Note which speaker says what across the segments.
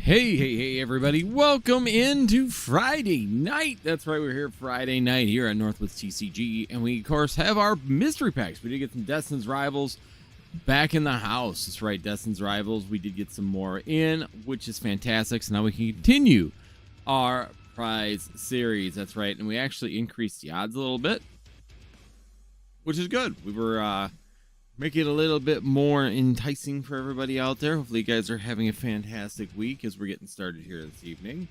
Speaker 1: Hey, everybody. Welcome into Friday night. That's right, we're here Friday night here at Northwoods TCG, and we, of course, have our mystery packs. We did get some Destin's Rivals back in the house. That's right, Destin's Rivals. We did get some more in, which is fantastic. So now we can continue our prize series. That's right, and we actually increased the odds a little bit, which is good. We were make it a little bit more enticing for everybody out there. Hopefully you guys are having a fantastic week as we're getting started here this evening.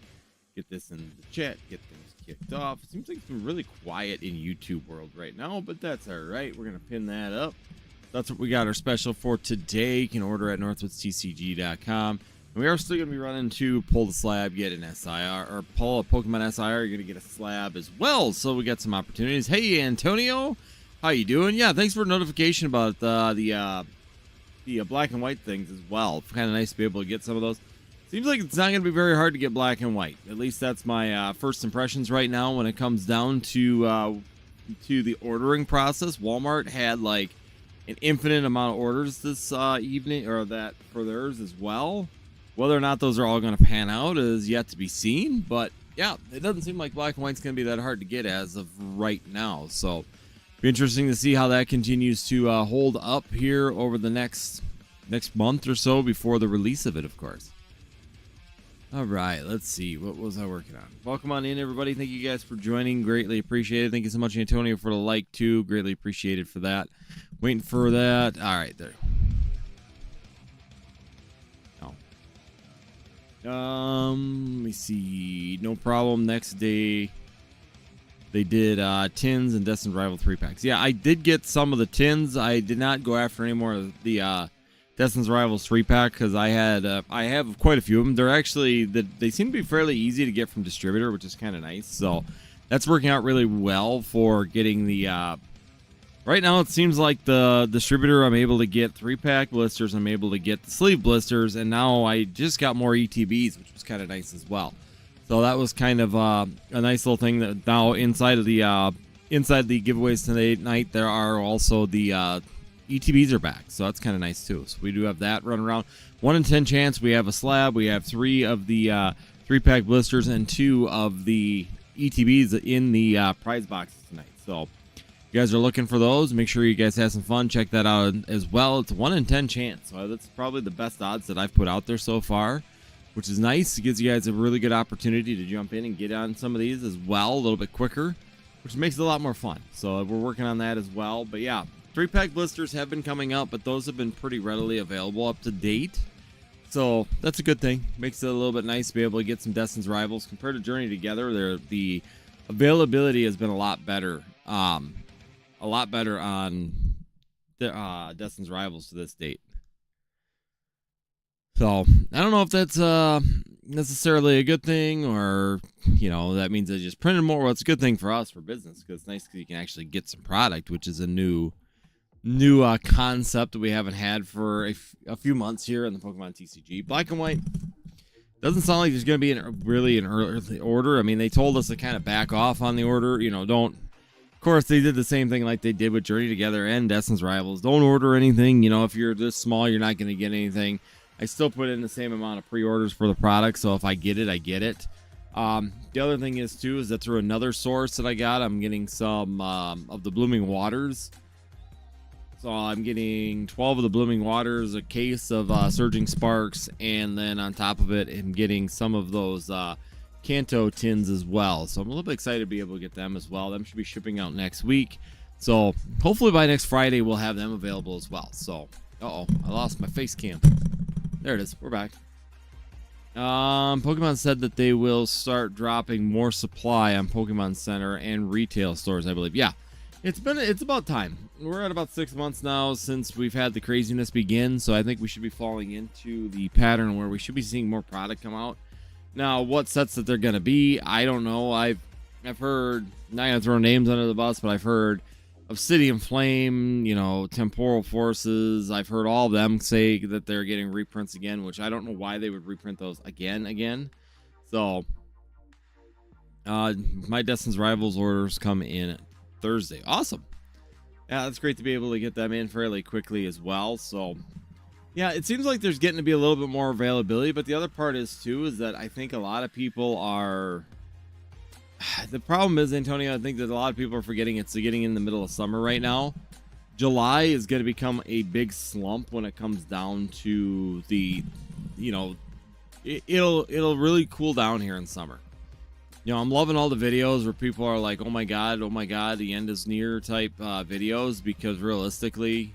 Speaker 1: Get this in the chat, get things kicked off. It seems like it's been really quiet in YouTube world right now, but that's all right. We're going to pin that up. That's what we got our special for today. You can order at northwoodstcg.com. And we are still going to be running to pull the slab, get an SIR, or pull a Pokemon SIR. You're going to get a slab as well. So we got some opportunities. Hey, Antonio. How you doing? Yeah, thanks for notification about the black and white things as well. Kind of nice to be able to get some of those. Seems like it's not going to be very hard to get black and white. At least that's my first impressions right now when it comes down to the ordering process. Walmart had like an infinite amount of orders this evening, or that for theirs as well. Whether or not those are all going to pan out is yet to be seen. But yeah, it doesn't seem like black and white's going to be that hard to get as of right now. So be interesting to see how that continues to hold up here over the next month or so before the release of it, of course. All right, let's see. What was I working on? Welcome on in, everybody. Thank you guys for joining. Greatly appreciated. Thank you so much, Antonio, for the like, too. Greatly appreciated for that. Waiting for that. All right, there. Oh. Let me see. No problem. Next day, they did tins and Destin's Rival 3-packs. Yeah, I did get some of the tins. I did not go after any more of the Destin's Rivals 3-pack because I have quite a few of them. They're actually, they seem to be fairly easy to get from distributor, which is kind of nice. So that's working out really well for getting the... right now, it seems like the distributor, I'm able to get 3-pack blisters. I'm able to get the sleeve blisters. And now I just got more ETBs, which was kind of nice as well. So that was kind of a nice little thing that now inside the giveaways tonight, there are also the ETBs are back. So that's kind of nice too. So we do have that run around. 1 in 10 chance. We have a slab. We have 3 of the 3-pack blisters and 2 of the ETBs in the prize boxes tonight. So if you guys are looking for those, make sure you guys have some fun. Check that out as well. It's a 1 in 10 chance. So that's probably the best odds that I've put out there so far, which is nice. It gives you guys a really good opportunity to jump in and get on some of these as well a little bit quicker, which makes it a lot more fun. So we're working on that as well. But yeah, 3-pack blisters have been coming up, but those have been pretty readily available up to date. So that's a good thing. Makes it a little bit nice to be able to get some Destin's Rivals. Compared to Journey Together, the availability has been a lot better. On the Destin's Rivals to this date. So I don't know if that's necessarily a good thing, or that means they just printed more. Well, it's a good thing for us for business because it's nice because you can actually get some product, which is a new concept that we haven't had for a few months here in the Pokemon TCG. Black and white doesn't sound like there's going to be an early order. I mean, they told us to kind of back off on the order. Don't. Of course, they did the same thing like they did with Journey Together and Destin's Rivals. Don't order anything. If you're this small, you're not going to get anything. I still put in the same amount of pre-orders for the product, so if I get it, I get it. The other thing is that through another source that I got, I'm getting some of the Blooming Waters. So I'm getting 12 of the Blooming Waters, a case of Surging Sparks, and then on top of it, I'm getting some of those Kanto tins as well. So I'm a little bit excited to be able to get them as well. Them should be shipping out next week. So hopefully by next Friday, we'll have them available as well. So, I lost my face cam. There it is. We're back. Pokemon said that they will start dropping more supply on Pokemon Center and retail stores, I believe. Yeah, it's about time. We're at about 6 months now since we've had the craziness begin, so I think we should be falling into the pattern where we should be seeing more product come out. Now, what sets that they're going to be, I don't know. I've heard, not going to throw names under the bus, but I've heard Obsidian Flame, Temporal Forces. I've heard all of them say that they're getting reprints again, which I don't know why they would reprint those again. So, my Destin's Rivals orders come in Thursday. Awesome. Yeah, that's great to be able to get them in fairly quickly as well. So, Yeah, it seems like there's getting to be a little bit more availability, but the other part is too is that I think a lot of people are. The problem is, Antonio, I think that a lot of people are forgetting it's getting in the middle of summer right now. July is going to become a big slump when it comes down to the, you know, it'll really cool down here in summer. You know, I'm loving all the videos where people are like, oh my god, the end is near type videos, because realistically,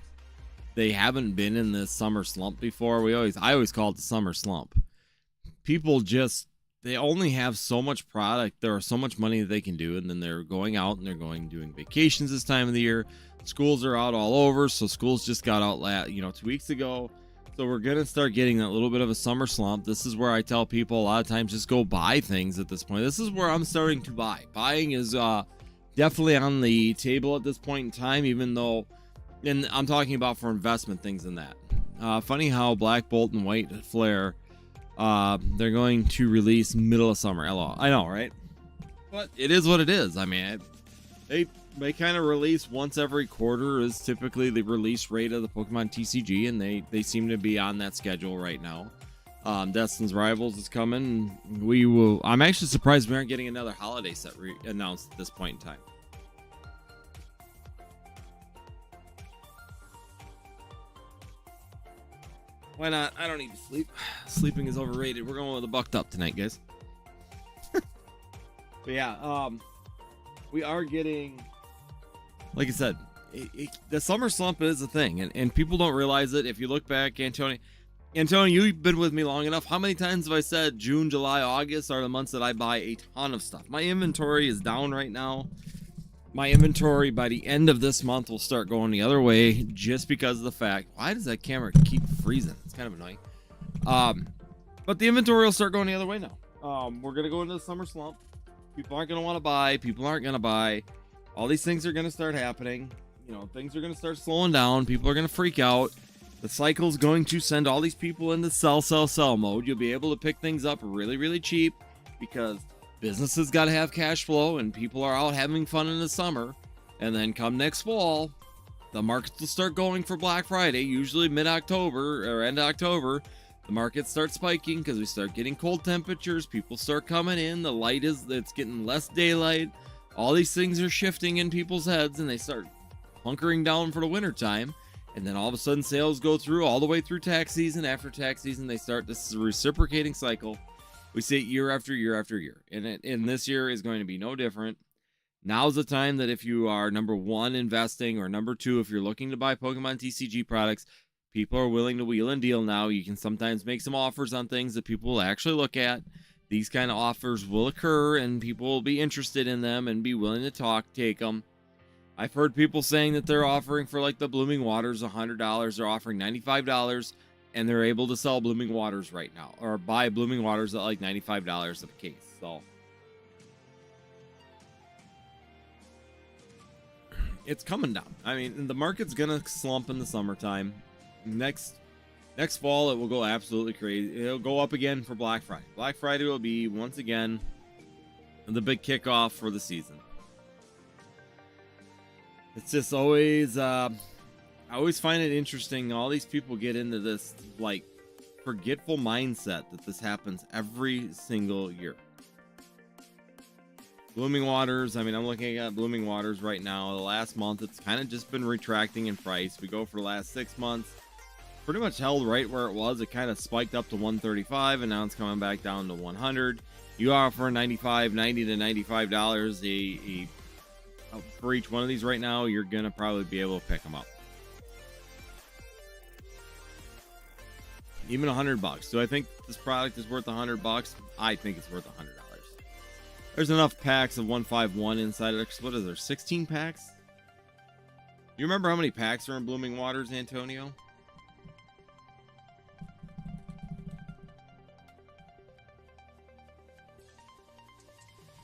Speaker 1: they haven't been in this summer slump before. I always call it the summer slump. People just, they only have so much product. There are so much money that they can do, and then they're going out and they're going doing vacations this time of the year. Schools are out all over, so schools just got out 2 weeks ago. So we're gonna start getting that little bit of a summer slump. This is where I tell people a lot of times just go buy things at this point. This is where I'm starting to buy. Buying is definitely on the table at this point in time, even though, and I'm talking about for investment things in that. Funny how Black Bolt and White Flare, they're going to release middle of summer. I know, right? But it is what it is. I mean, they kind of release once every quarter is typically the release rate of the Pokemon TCG, and they seem to be on that schedule right now. Destin's Rivals is coming. I'm actually surprised we aren't getting another holiday set announced at this point in time. Why not? I don't need to sleep. Sleeping is overrated. We're going with a bucked up tonight, guys. But yeah, we are getting, like I said, the summer slump is a thing, and people don't realize it. If you look back, Antonio, you've been with me long enough. How many times have I said June, July, August are the months that I buy a ton of stuff? My inventory is down right now. My inventory by the end of this month will start going the other way, just because of the fact, why does that camera keep freezing? It's kind of annoying. But the inventory will start going the other way now. We're going to go into the summer slump. People aren't going to want to buy. People aren't going to buy. All these things are going to start happening. You know, things are going to start slowing down. People are going to freak out. The cycle's going to send all these people into sell mode. You'll be able to pick things up really, really cheap, because businesses got to have cash flow, and people are out having fun in the summer. And then come next fall, the markets will start going for Black Friday, usually mid-October or end of October. The market starts spiking because we start getting cold temperatures. People start coming in. It's getting less daylight. All these things are shifting in people's heads, and they start hunkering down for the winter time. And then all of a sudden sales go through all the way through tax season. After tax season, they start this reciprocating cycle. We see it year after year after year. And this year is going to be no different. Now's the time that if you are number one investing, or number two, if you're looking to buy Pokemon TCG products, people are willing to wheel and deal now. You can sometimes make some offers on things that people will actually look at. These kind of offers will occur, and people will be interested in them and be willing to take them. I've heard people saying that they're offering for like the Blooming Waters $100. They're offering $95, and they're able to sell Blooming Waters right now, or buy Blooming Waters at like $95 a case. So it's coming down. I mean, the market's gonna slump in the summertime. Next fall, it will go absolutely crazy. It'll go up again for Black Friday. Black Friday will be, once again, the big kickoff for the season. It's just always, I always find it interesting. All these people get into this, like, forgetful mindset that this happens every single year. Blooming Waters, I mean, I'm looking at Blooming Waters right now. The last month, it's kind of just been retracting in price. We go for the last 6 months. Pretty much held right where it was. It kind of spiked up to 135, and now it's coming back down to 100. You offer $90 to $95 for each one of these right now. You're gonna probably be able to pick them up. Even $100. Do I think this product is worth $100? I think it's worth $100. There's enough packs of 151 inside it. What is there? 16 packs? You remember how many packs are in Blooming Waters, Antonio?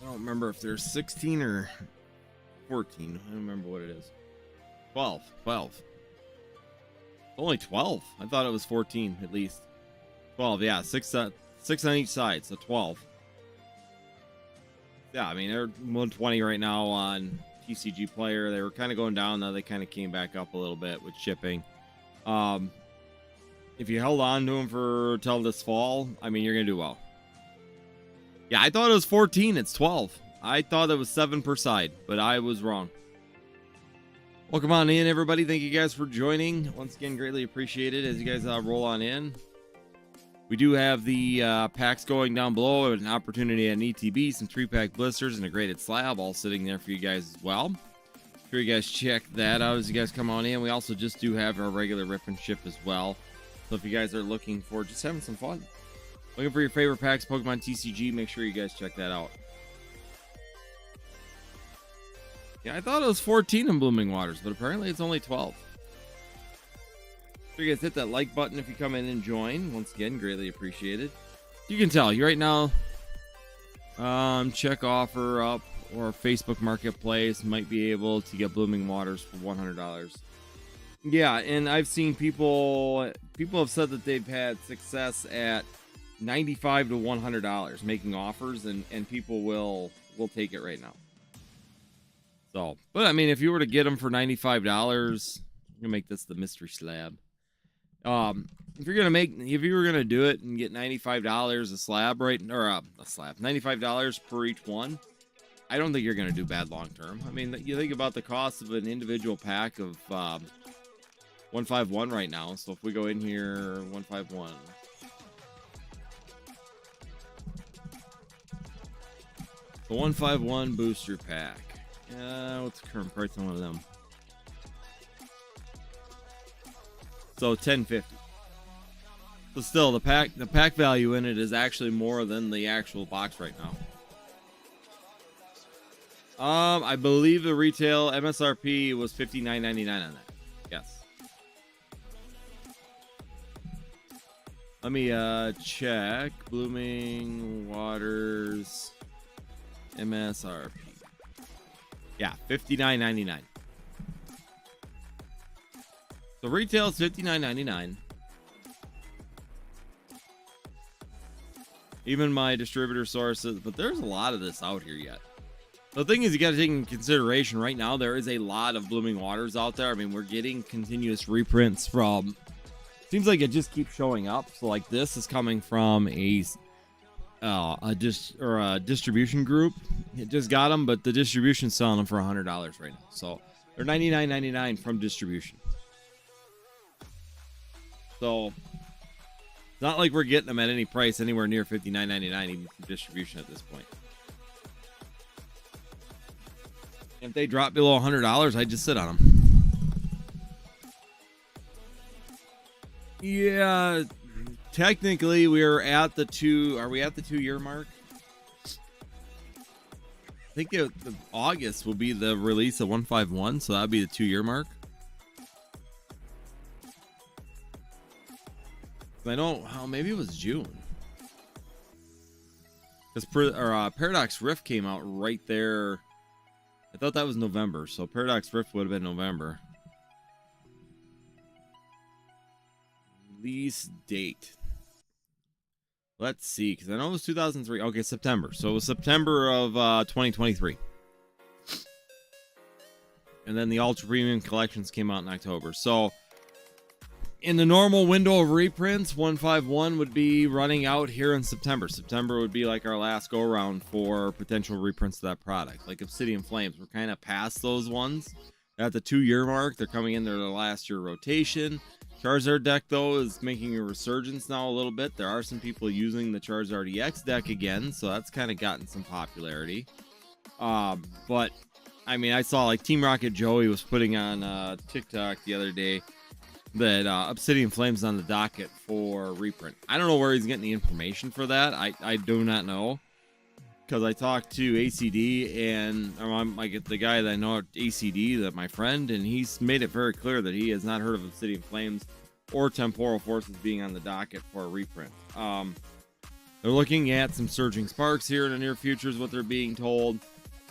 Speaker 1: I don't remember if there's 16 or 14. I don't remember what it is. 12. Only 12. I thought it was 14 at least. 12, yeah. 6 on each side, so 12. Yeah, I mean, they're 120 right now on TCG Player. They were kind of going down, now they kind of came back up a little bit with shipping. if you held on to them for till this fall, I mean, you're gonna do well. Yeah, I thought it was 14. It's 12. I thought it was 7 per side, but I was wrong. Welcome on in, everybody. Thank you guys for joining. Once again, greatly appreciated as you guys roll on in. We do have the packs going down below, an opportunity at an ETB, some 3-pack blisters, and a graded slab all sitting there for you guys as well. Sure you guys check that out as you guys come on in. We also just do have our regular rip and ship as well. So if you guys are looking for just having some fun, looking for your favorite packs, Pokemon TCG, make sure you guys check that out. Yeah, I thought it was 14 in Blooming Waters, but apparently it's only 12. So you guys hit that like button if you come in and join. Once again, greatly appreciated. You can tell you right now, check offer up or Facebook Marketplace might be able to get Blooming Waters for $100. Yeah, and I've seen people have said that they've had success at $95 to $100 making offers, and people will take it right now. So, but I mean, if you were to get them for $95, you make this the mystery slab. If you were gonna do it and get $95 a slab, right, or a slab, $95 per each one, I don't think you're gonna do bad long term. I mean, you think about the cost of an individual pack of 151 right now. So if we go in here, 151. The 151 booster pack. What's the current price on one of them? So 1050. So still, the pack value in it is actually more than the actual box right now. I believe the retail MSRP was $59.99 on that. Yes. Let me check Blooming Waters MSRP. Yeah, $59.99. So retail is $59.99. Even my distributor sources, but there's a lot of this out here yet. The thing is, you got to take into consideration right now, there is a lot of Blooming Waters out there. I mean, we're getting continuous reprints from, seems like it just keeps showing up. So like this is coming from a distribution group. It just got them, but the distribution's selling them for $100 right now. So they're $99.99 from distribution. So it's not like we're getting them at any price anywhere near $59.99 even from distribution at this point. If they drop below $100, I just sit on them. Yeah, technically we're at the 2. Are we at the 2-year mark? I think the August will be the release of 151, so that'll be the 2-year mark. I don't. Oh, maybe it was June. Because Paradox Rift came out right there. I thought that was November, so Paradox Rift would have been November. Release date. Let's see, because I know it was 2003. Okay, September. So it was September of 2023. And then the Ultra Premium Collections came out in October. So in the normal window of reprints, 151 would be running out here in September. September would be like our last go-around for potential reprints of that product. Like Obsidian Flames, we're kind of past those ones. At the 2-year mark, they're coming in their last year rotation. Charizard deck, though, is making a resurgence now a little bit. There are some people using the Charizard EX deck again, so that's kind of gotten some popularity. But, I mean, I saw like Team Rocket Joey was putting on TikTok the other day that Obsidian Flames on the docket for reprint. I don't know where he's getting the information for that. I do not know. Because I talked to ACD and the guy that I know at ACD, that my friend, and he's made it very clear that he has not heard of Obsidian Flames or Temporal Forces being on the docket for a reprint. They're looking at some Surging Sparks here in the near future is what they're being told.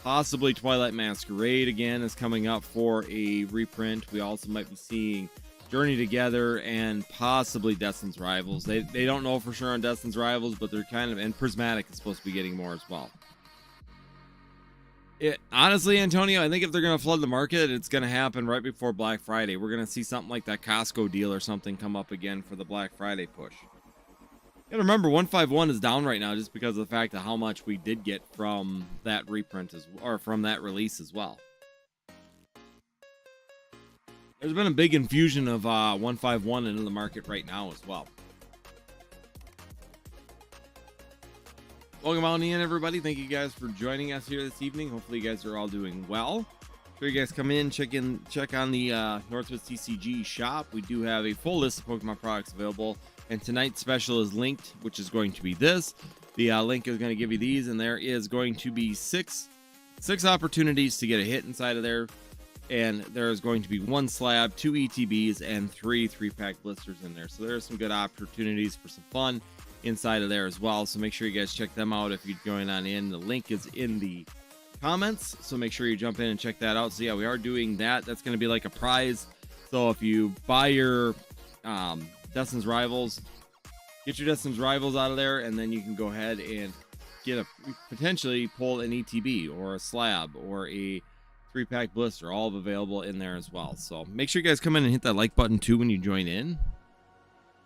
Speaker 1: Possibly Twilight Masquerade again is coming up for a reprint. We also might be seeing Journey Together and possibly Destin's Rivals. They don't know for sure on Destin's Rivals, but they're kind of, and Prismatic is supposed to be getting more as well. Honestly, Antonio, I think if they're going to flood the market, it's going to happen right before Black Friday. We're going to see something like that Costco deal or something come up again for the Black Friday push. You gotta remember, 151 is down right now just because of the fact of how much we did get from that reprint or from that release as well. There's been a big infusion of 151 into the market right now as well. Welcome on in, everybody. Thank you guys for joining us here this evening. Hopefully you guys are all doing well. Sure you guys come in, check on the Norhtwoods TCG shop. We do have a full list of Pokemon products available, and tonight's special is linked, which is going to be this. The link is going to give you these, and there is going to be six opportunities to get a hit inside of there, and there is going to be 1 slab, 2 ETBs, and 3 3-pack blisters in there. So there are some good opportunities for some fun inside of there as well, so make sure you guys check them out if you're going on in. The link is in the comments, so make sure you jump in and check that out. So yeah, we are doing that. That's going to be like a prize. So if you buy your Destin's Rivals, get your Destin's Rivals out of there, and then you can go ahead and get potentially pull an ETB or a slab or a 3-pack blister, all available in there as well. So make sure you guys come in and hit that like button too when you join in.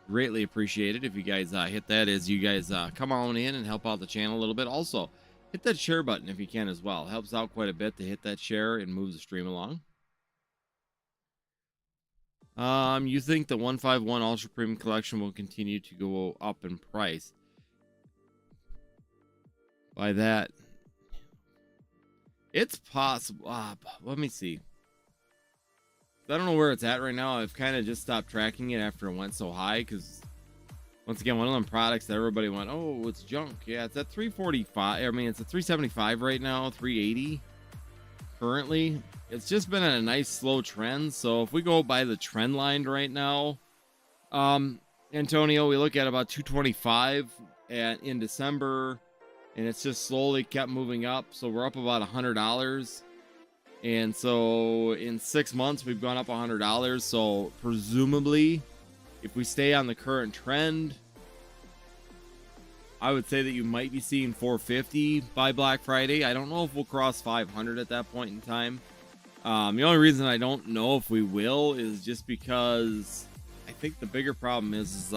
Speaker 1: Greatly appreciate it if you guys hit that as you guys come on in and help out the channel a little bit. Also, hit that share button if you can as well. It helps out quite a bit to hit that share and moves the stream along. You think the 151 Ultra Premium Collection will continue to go up in price? By that, it's possible. Let me see. I don't know where it's at right now. I've kind of just stopped tracking it after it went so high, because once again, one of them products that everybody went, oh, it's junk. Yeah, it's at 345. I mean, it's at 375 right now, 380 currently. It's just been a nice slow trend. So if we go by the trend line right now, Antonio, we look at about 225 in December, and it's just slowly kept moving up. So we're up about $100. And so in 6 months, we've gone up $100. So presumably, if we stay on the current trend, I would say that you might be seeing 450 by Black Friday. I don't know if we'll cross 500 at that point in time. The only reason I don't know if we will is just because I think the bigger problem is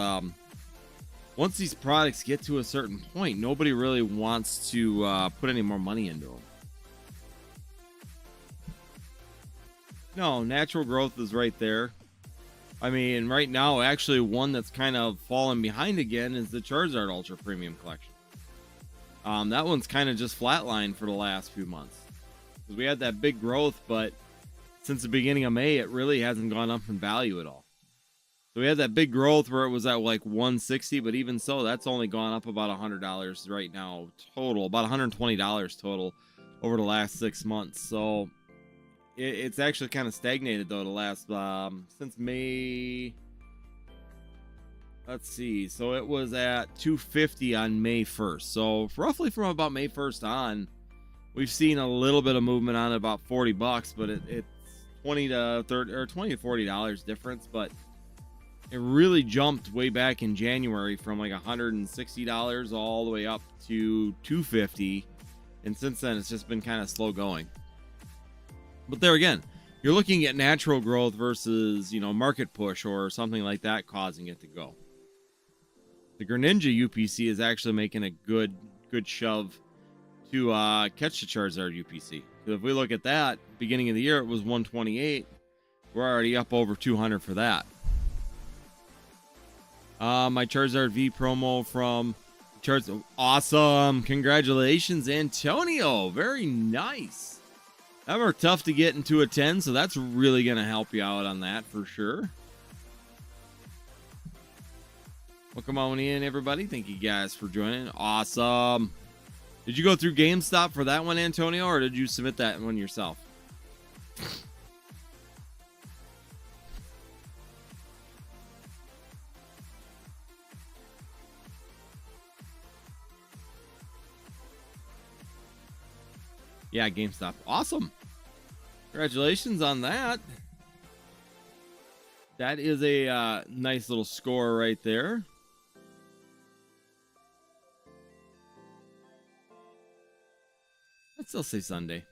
Speaker 1: once these products get to a certain point, nobody really wants to put any more money into them. No, natural growth is right there. I mean, right now, actually, one that's kind of fallen behind again is the Charizard Ultra Premium Collection. That one's kind of just flatlined for the last few months. We had that big growth, but since the beginning of May, it really hasn't gone up in value at all. So we had that big growth where it was at like 160, but even so, that's only gone up about $100 right now total, about $120 total over the last 6 months. So it's actually kind of stagnated though the last since May. Let's see, so it was at 250 on May 1st. So roughly from about May 1st on, we've seen a little bit of movement on about $40, but it's 20 to 30 or 20 to $40 difference. But it really jumped way back in January from like $160 all the way up to $250, and since then it's just been kind of slow going. But there again, you're looking at natural growth versus, market push or something like that causing it to go. The Greninja UPC is actually making a good shove to catch the Charizard UPC. So if we look at that, beginning of the year it was 128. We're already up over 200 for that. My Charizard V promo from Charizard. Awesome. Congratulations, Antonio. Very nice. That were tough to get into a 10, so that's really going to help you out on that for sure. Welcome on in, everybody. Thank you guys for joining. Awesome. Did you go through GameStop for that one, Antonio, or did you submit that one yourself? Yeah, GameStop. Awesome. Congratulations on that. That is a nice little score right there. I'd still say Sunday.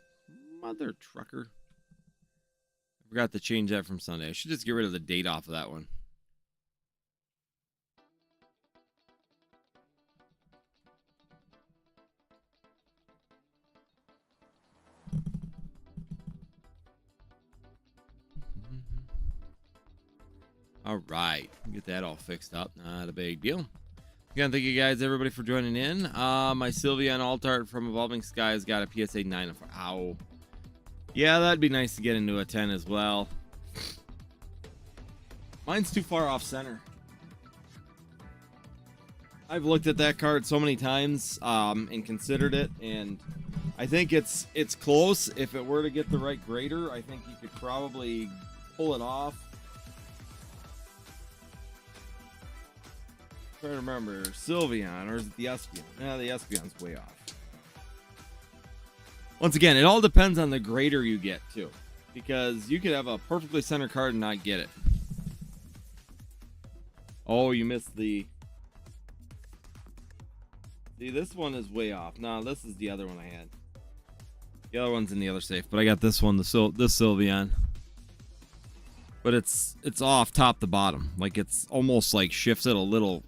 Speaker 1: Come out there, trucker. I forgot to change that from Sunday. I should just get rid of the date off of that one. All right, get that all fixed up. Not a big deal. Again, thank you guys, everybody, for joining in. My Sylveon Alt Art from Evolving Skies got a PSA 9. Ow. Yeah, that'd be nice to get into a 10 as well. Mine's too far off center. I've looked at that card so many times and considered it, and I think it's close. If it were to get the right grader, I think you could probably pull it off. I'm trying to remember, Sylveon, or is it the Espeon? No, the Espeon's way off. Once again, it all depends on the grader you get, too. Because you could have a perfectly centered card and not get it. Oh, you missed the... See, this one is way off. No, this is the other one I had. The other one's in the other safe, but I got this one, this Sylveon. But it's off top to bottom. Like, it's almost like shifted a little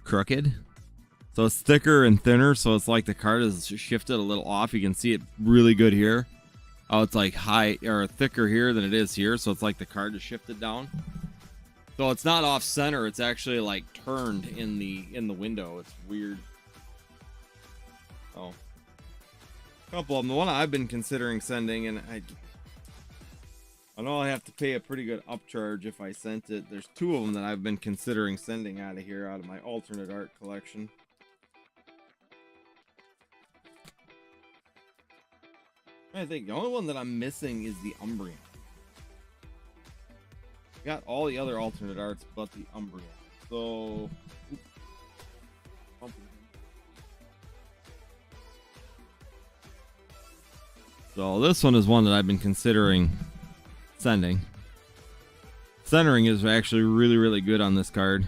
Speaker 1: crooked. So it's thicker and thinner, so it's like the card is shifted a little off. You can see it really good here. Oh, it's like high or thicker here than it is here, so it's like the card is shifted down. So it's not off center, it's actually like turned in the window. It's weird. Oh. A couple of them. The one I've been considering sending, and I know I have to pay a pretty good upcharge if I sent it. There's two of them that I've been considering sending out of here, out of my alternate art collection. I think the only one that I'm missing is the Umbreon. Got all the other alternate arts but the Umbreon. So... So this one is one that I've been considering sending. Centering is actually really, really good on this card.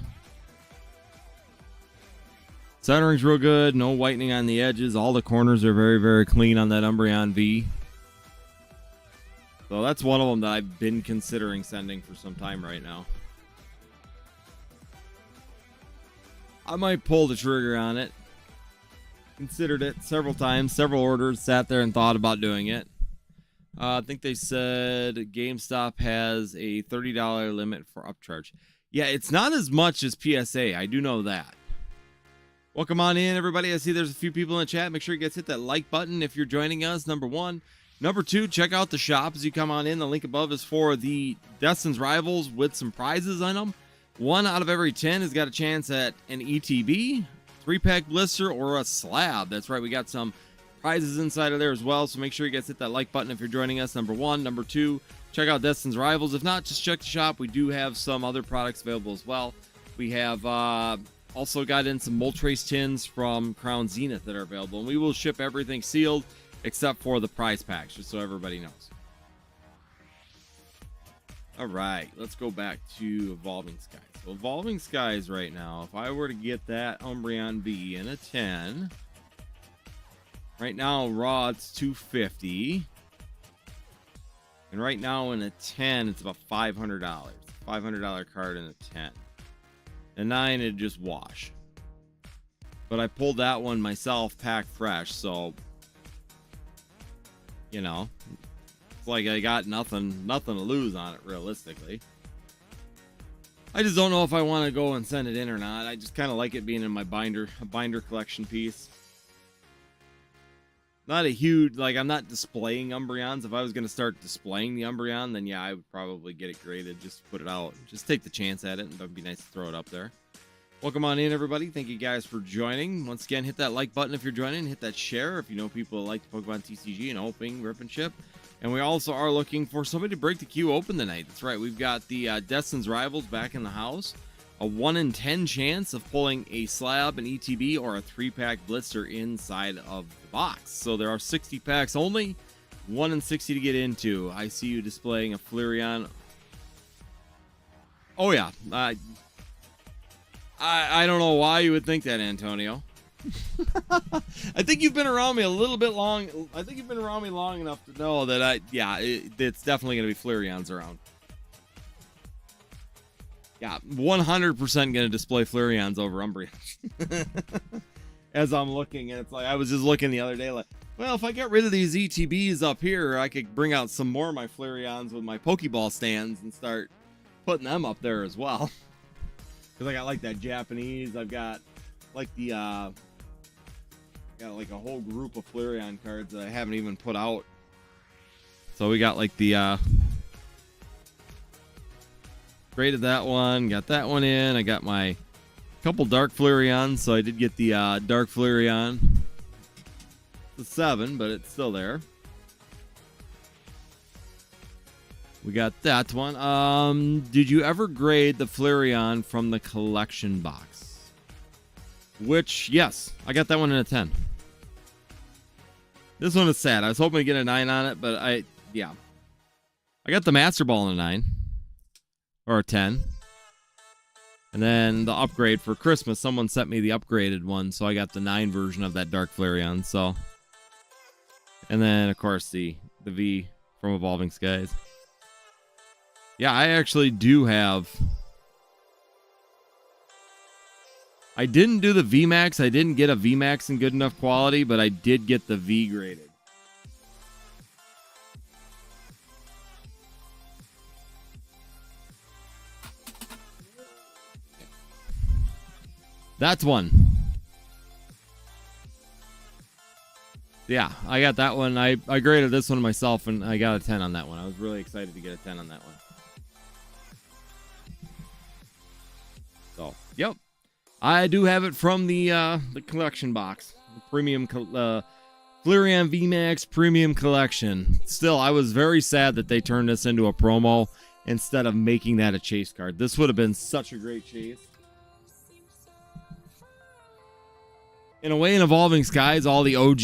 Speaker 1: Centering's real good. No whitening on the edges. All the corners are very, very clean on that Umbreon V. So that's one of them that I've been considering sending for some time right now. I might pull the trigger on it. Considered it several times, several orders, sat there and thought about doing it. I think they said GameStop has a $30 limit for upcharge. Yeah, it's not as much as PSA. I do know that. Welcome on in, everybody. I see there's a few people in the chat. Make sure you guys hit that like button if you're joining us, number one. Number two, check out the shop as you come on in. The link above is for the Destin's Rivals with some prizes on them. 1 out of every 10 has got a chance at an ETB, 3-pack blister, or a slab. That's right, we got some prizes inside of there as well, so make sure you guys hit that like button if you're joining us, number one. Number two, check out Destin's Rivals. If not, just check the shop. We do have some other products available as well. We have also got in some Moltres tins from Crown Zenith that are available, and we will ship everything sealed except for the prize packs, just so everybody knows. All right, let's go back to Evolving Skies. So Evolving Skies right now, if I were to get that Umbreon V in a 10, right now raw it's $250, and right now in a 10 it's about $500. $500 card in a 10. A 9 it'd just wash. But I pulled that one myself, packed fresh, so you know, it's like I got nothing to lose on it realistically. I just don't know if I want to go and send it in or not. I just kind of like it being in my binder, a binder collection piece. Not a huge, like, I'm not displaying Umbreons. If I was going to start displaying the Umbreon, then yeah, I would probably get it graded, just put it out. Just take the chance at it, and it'd be nice to throw it up there. Welcome on in, everybody. Thank you guys for joining. Once again, hit that like button if you're joining. Hit that share if you know people that like Pokemon TCG and opening, rip and ship. And we also are looking for somebody to break the queue open tonight. That's right. We've got the Destin's Rivals back in the house. A 1 in 10 chance of pulling a slab, an ETB, or a 3-pack blister inside of the box. So there are 60 packs only. 1 in 60 to get into. I see you displaying a Flareon. Oh, yeah. I don't know why you would think that, Antonio. I think you've been around me a little bit long. I think you've been around me long enough to know that it's definitely going to be Flareons around. Yeah, 100% going to display Flareons over Umbreon. As I'm looking, and it's like, I was just looking the other day, like, well, if I get rid of these ETBs up here, I could bring out some more of my Flareons with my Pokeball stands and start putting them up there as well. Because I got like that Japanese, I've got like the, got like a whole group of Flareon cards that I haven't even put out. So we got like the, graded that one, got that one in. I got my couple Dark Flareons, so I did get the Dark Flareon. It's a 7, but it's still there. We got that one. Did you ever grade the Flareon from the collection box? Which, yes, I got that one in a 10. This one is sad. I was hoping to get a 9 on it, but I got the Master Ball in a 9. Or a 10. And then the upgrade for Christmas, someone sent me the upgraded one, so I got the 9 version of that Dark Flareon. So, and then of course the V from Evolving Skies. Yeah, I actually do have. I didn't do the VMAX. I didn't get a VMAX in good enough quality, but I did get the V graded. That's one. Yeah, I got that one. I graded this one myself, and I got a 10 on that one. I was really excited to get a 10 on that one. So, yep. I do have it from the collection box. The premium Flareon VMAX Premium Collection. Still, I was very sad that they turned this into a promo instead of making that a chase card. This would have been such a great chase. In a way, in Evolving Skies, all the OG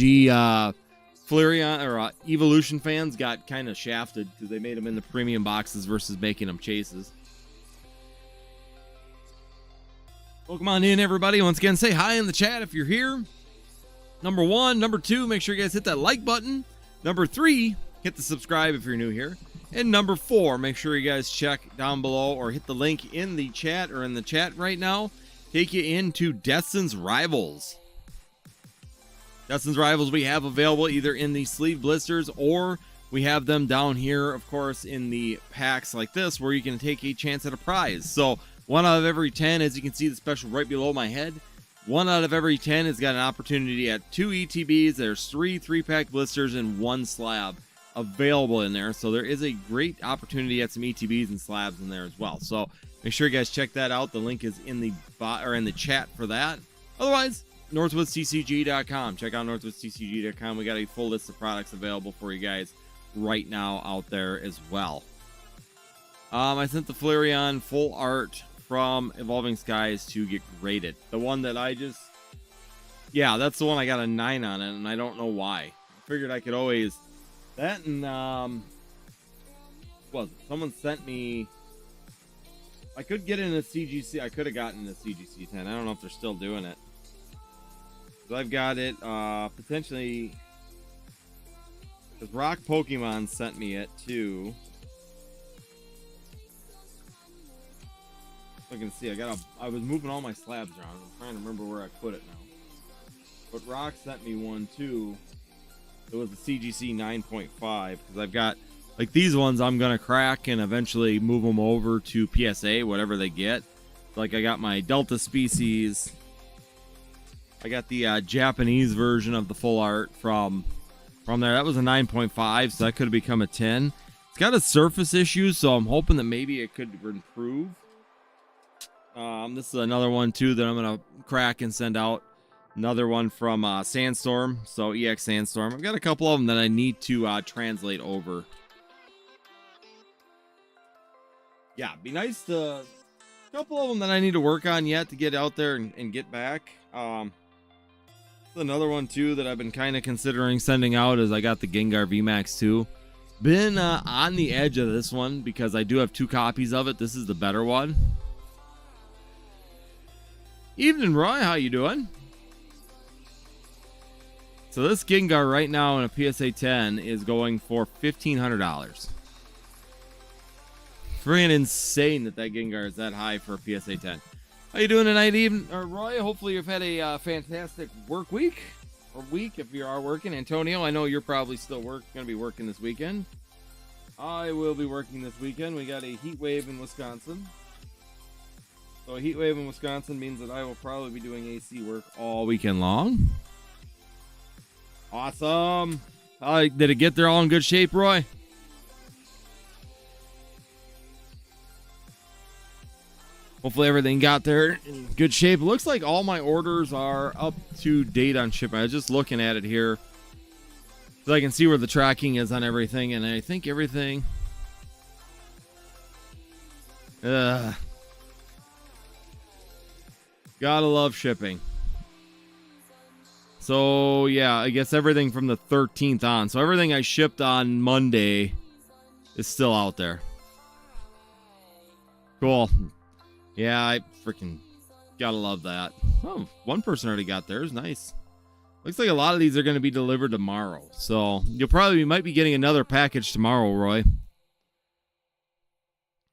Speaker 1: Flareon or Evolution fans got kind of shafted because they made them in the premium boxes versus making them chases. Welcome on in, everybody. Once again, say hi in the chat if you're here. Number 1. Number 2, make sure you guys hit that like button. Number 3, hit the subscribe if you're new here. And number 4, make sure you guys check down below or hit the link in the chat or in the chat right now. Take you into Destin's Rivals. Destin's Rivals we have available either in the sleeve blisters or we have them down here, of course, in the packs like this where you can take a chance at a prize. So 1 out of every 10, as you can see the special right below my head, 1 out of every 10 has got an opportunity at 2 ETBs. There's 3 3-pack blisters and 1 slab available in there. So there is a great opportunity at some ETBs and slabs in there as well. So make sure you guys check that out. The link is in the in the chat for that. Otherwise, NorthwoodsTCG.com. Check out NorthwoodsTCG.com. We got a full list of products available for you guys right now out there as well. I sent the Flareon full art from Evolving Skies to get graded. The one that I just... Yeah, that's the one I got a 9 on it, and I don't know why. I figured I could always... That and... Well, someone sent me... I could get in a CGC. I could have gotten a CGC 10. I don't know if they're still doing it. So I've got it potentially because Rock Pokemon sent me it too. So I can see I was moving all my slabs around. I'm trying to remember where I put it now. But Rock sent me one too. It was a CGC 9.5 because I've got like these ones I'm gonna crack and eventually move them over to PSA, whatever they get. Like I got my Delta species. I got the Japanese version of the full art from there. That was a 9.5, so that could have become a 10. It's got a surface issue, so I'm hoping that maybe it could improve. This is another one, too, that I'm going to crack and send out. Another one from Sandstorm, so EX Sandstorm. I've got a couple of them that I need to translate over. Yeah, it'd be nice to... A couple of them that I need to work on yet to get out there and get back. Another one too that I've been kind of considering sending out is I got the Gengar VMAX too. Been on the edge of this one because I do have 2 copies of it. This is the better one. Evening, Roy. How you doing? So this Gengar right now in a PSA 10 is going for $1,500. Freaking insane that Gengar is that high for a PSA 10. How you doing tonight, Roy? Hopefully you've had a fantastic work week. Or week if you are working. Antonio, I know you're probably still going to be working this weekend. I will be working this weekend. We got a heat wave in Wisconsin. So a heat wave in Wisconsin means that I will probably be doing AC work all weekend long. Awesome. Did it get there all in good shape, Roy? Hopefully everything got there in good shape. It looks like all my orders are up to date on shipping. I was just looking at it here so I can see where the tracking is on everything, and I think everything... Gotta love shipping. So, yeah, I guess everything from the 13th on. So everything I shipped on Monday is still out there. Cool. Yeah, I freaking gotta love that. Oh, one person already got theirs. Nice. Looks like a lot of these are going to be delivered tomorrow. So you might be getting another package tomorrow, Roy.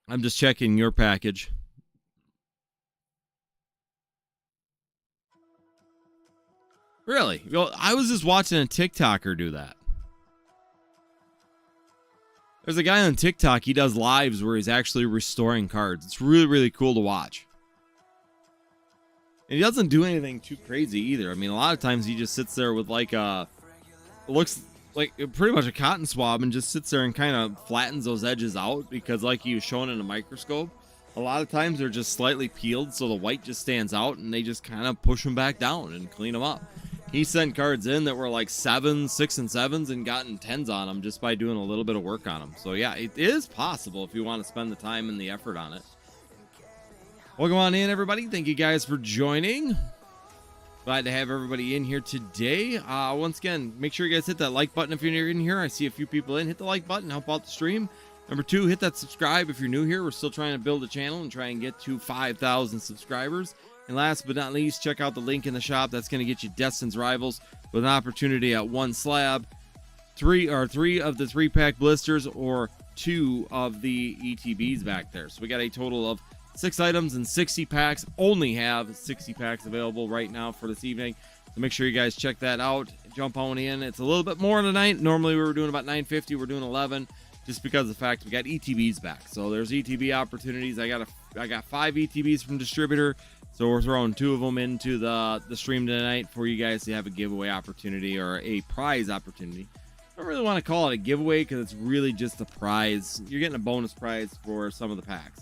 Speaker 1: I'm just checking your package. Really? I was just watching a TikToker do that. There's a guy on TikTok, he does lives where he's actually restoring cards. It's really, really cool to watch. And he doesn't do anything too crazy either. I mean, a lot of times he just sits there with like looks like pretty much a cotton swab and just sits there and kind of flattens those edges out because like he was shown in a microscope, a lot of times they're just slightly peeled so the white just stands out and they just kind of push them back down and clean them up. He sent cards in that were like 7s, 6 and 7s and gotten 10s on them just by doing a little bit of work on them. So yeah, it is possible if you want to spend the time and the effort on it. Welcome on in, everybody. Thank you guys for joining. Glad to have everybody in here today. Once again, make sure you guys hit that like button if you're in here. I see a few people in. Hit the like button, help out the stream. Number 2, hit that subscribe if you're new here. We're still trying to build a channel and try and get to 5,000 subscribers. And last but not least, check out the link in the shop. That's going to get you Destin's Rivals with an opportunity at 1 slab, 3 of the 3-pack blisters, or 2 of the ETBs back there. So we got a total of 6 items and 60 packs. Only have 60 packs available right now for this evening. So make sure you guys check that out. Jump on in. It's a little bit more tonight. Normally we were doing about 950. We're doing 11 just because of the fact we got ETBs back. So there's ETB opportunities. I got 5 ETBs from distributor. So we're throwing 2 of them into the stream tonight for you guys to have a giveaway opportunity or a prize opportunity. I don't really want to call it a giveaway because it's really just a prize. You're getting a bonus prize for some of the packs.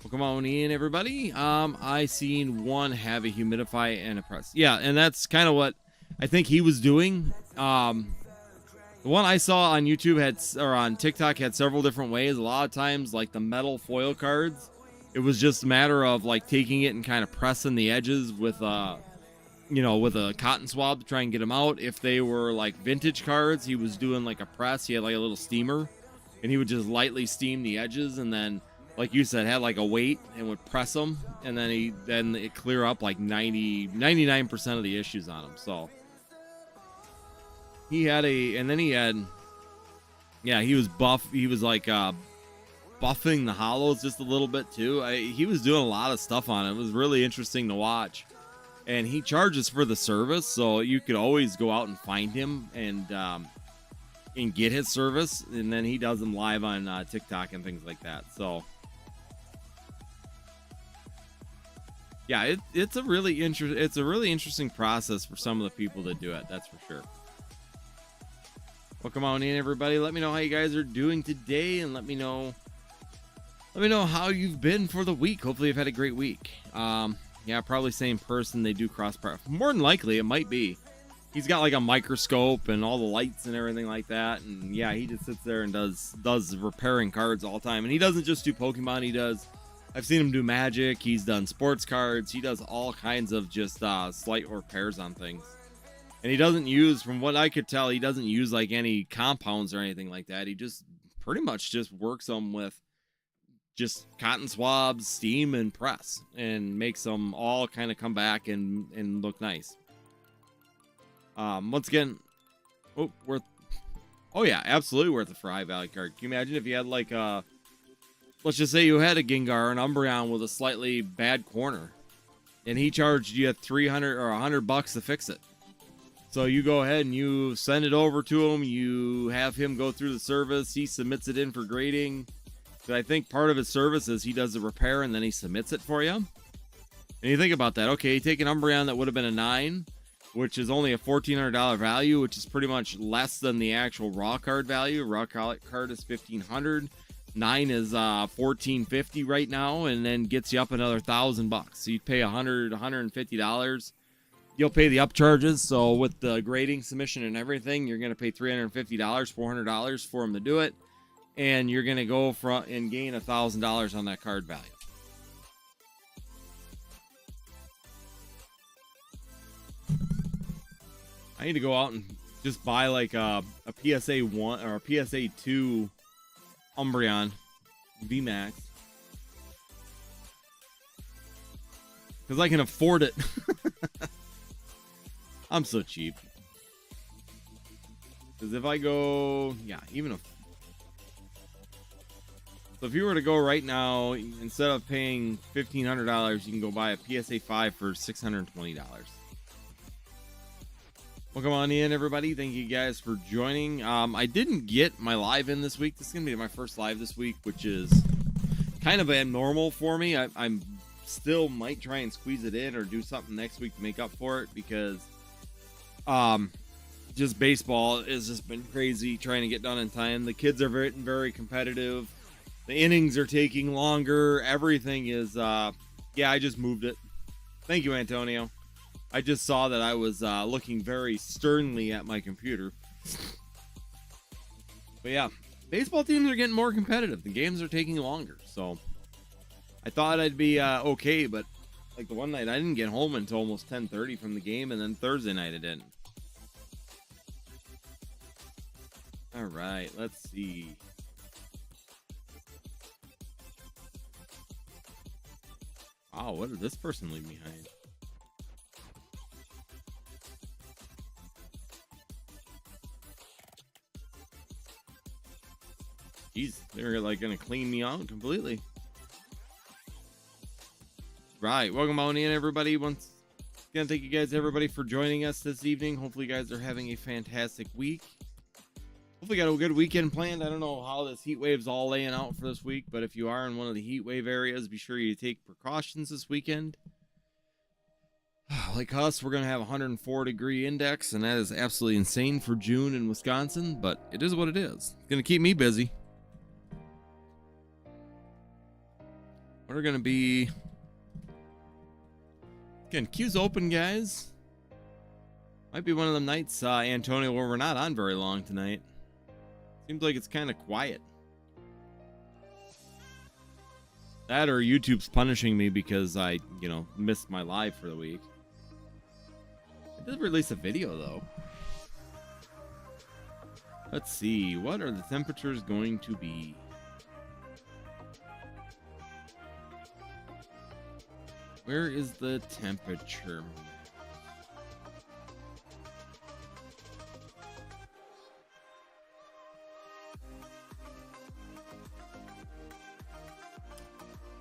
Speaker 1: Well, come on in, everybody. I seen one have a humidify and a press. Yeah, and that's kind of what I think he was doing. The one I saw on YouTube on TikTok had several different ways. A lot of times, like the metal foil cards, it was just a matter of like taking it and kind of pressing the edges with with a cotton swab to try and get them out. If they were like vintage cards, he was doing like a press. He had like a little steamer and he would just lightly steam the edges. And then, like you said, had like a weight and would press them. And then it clear up like 99% of the issues on them. So he was buff. He was like, buffing the hollows just a little bit too. He was doing a lot of stuff on it. It was really interesting to watch. And he charges for the service, so you could always go out and find him and get his service. And then he does them live on TikTok and things like that. So yeah, it's a really interesting process for some of the people that do it. That's for sure. Welcome on in, everybody. Let me know how you guys are doing today, and let me know how you've been for the week. Hopefully you've had a great week. Yeah, probably same person. They do cross. More than likely, it might be. He's got like a microscope and all the lights and everything like that. And yeah, he just sits there and does repairing cards all the time. And he doesn't just do Pokemon. I've seen him do Magic. He's done sports cards. He does all kinds of just slight repairs on things. And he doesn't use, from what I could tell, he doesn't use like any compounds or anything like that. He just pretty much just works them with just cotton swabs, steam, and press, and makes them all kind of come back and look nice. Once again, oh yeah, absolutely worth it for high value card. Can you imagine if you had like let's just say you had a Gengar or an Umbreon with a slightly bad corner, and he charged you 300 or $100 to fix it. So you go ahead and you send it over to him. You have him go through the service. He submits it in for grading. So I think part of his service is he does the repair and then he submits it for you. And you think about that. Okay, you take an Umbreon that would have been a 9, which is only a $1,400 value, which is pretty much less than the actual raw card value. Raw card is $1,500. 9 is $1,450 right now, and then gets you up another $1,000. So you'd pay $150. You'll pay the upcharges. So with the grading, submission, and everything, you're going to pay $350, $400 for him to do it, and you're going to go and gain $1,000 on that card value. I need to go out and just buy like a PSA 1 or a PSA 2 Umbreon VMAX, because I can afford it. I'm so cheap. Because if I go, yeah, even if, so if you were to go right now, instead of paying $1,500, you can go buy a PSA 5 for $620. Welcome on in, everybody. Thank you guys for joining. I didn't get my live in this week. This is going to be my first live this week, which is kind of abnormal for me. I'm still might try and squeeze it in or do something next week to make up for it, because just baseball has just been crazy trying to get done in time. The kids are very, very competitive. The innings are taking longer. Everything is, yeah, I just moved it. Thank you, Antonio. I just saw that I was looking very sternly at my computer. But yeah, baseball teams are getting more competitive. The games are taking longer. So I thought I'd be okay, but like the one night I didn't get home until almost 10:30 from the game, and then Thursday night I didn't. All right, let's see. Wow, what did this person leave behind? Jeez, they're like gonna clean me out completely. Right, welcome on in, everybody. Once again, thank you guys, everybody, for joining us this evening. Hopefully, you guys are having a fantastic week. Hopefully, got a good weekend planned. I don't know how this heat wave's all laying out for this week, but if you are in one of the heat wave areas, be sure you take precautions this weekend. Like us, we're gonna have a 104-degree index, and that is absolutely insane for June in Wisconsin, but it is what it is. It's gonna keep me busy. What are going to be... Again, queue's open, guys. Might be one of them nights, Antonio, where we're not on very long tonight. Seems like it's kind of quiet. That or YouTube's punishing me because I, missed my live for the week. I did release a video, though. Let's see. What are the temperatures going to be? Where is the temperature?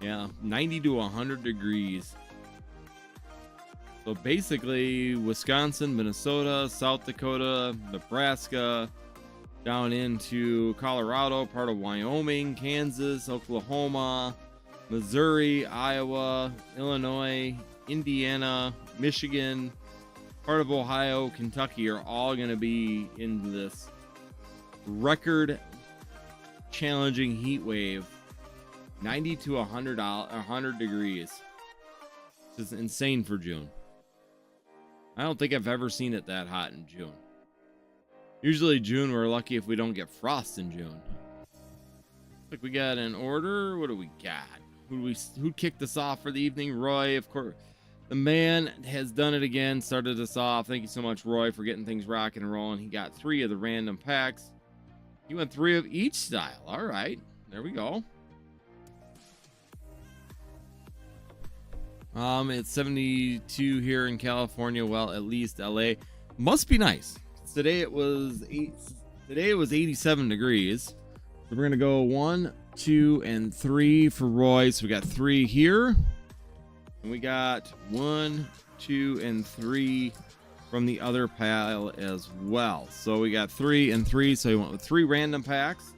Speaker 1: Yeah, 90 to 100 degrees. So basically, Wisconsin, Minnesota, South Dakota, Nebraska, down into Colorado, part of Wyoming, Kansas, Oklahoma, Missouri, Iowa, Illinois, Indiana, Michigan, part of Ohio, Kentucky are all going to be in this record challenging heat wave. 90 to 100 degrees. This is insane for June. I don't think I've ever seen it that hot in June. Usually June, we're lucky if we don't get frost in June. Like we got an order. What do we got? Who kicked us off for the evening? Roy, of course. The man has done it again. Started us off. Thank you so much, Roy, for getting things rocking and rolling. He got 3 of the random packs. He went 3 of each style. All right. There we go. It's 72 here in California. Well, at least LA. Must be nice. Today it was 87 degrees. So we're gonna go 1, 2, and 3 for Roy. So we got 3 here, and we got 1, 2, and 3 from the other pile as well. So we got 3 and 3. So you went with 3 random packs.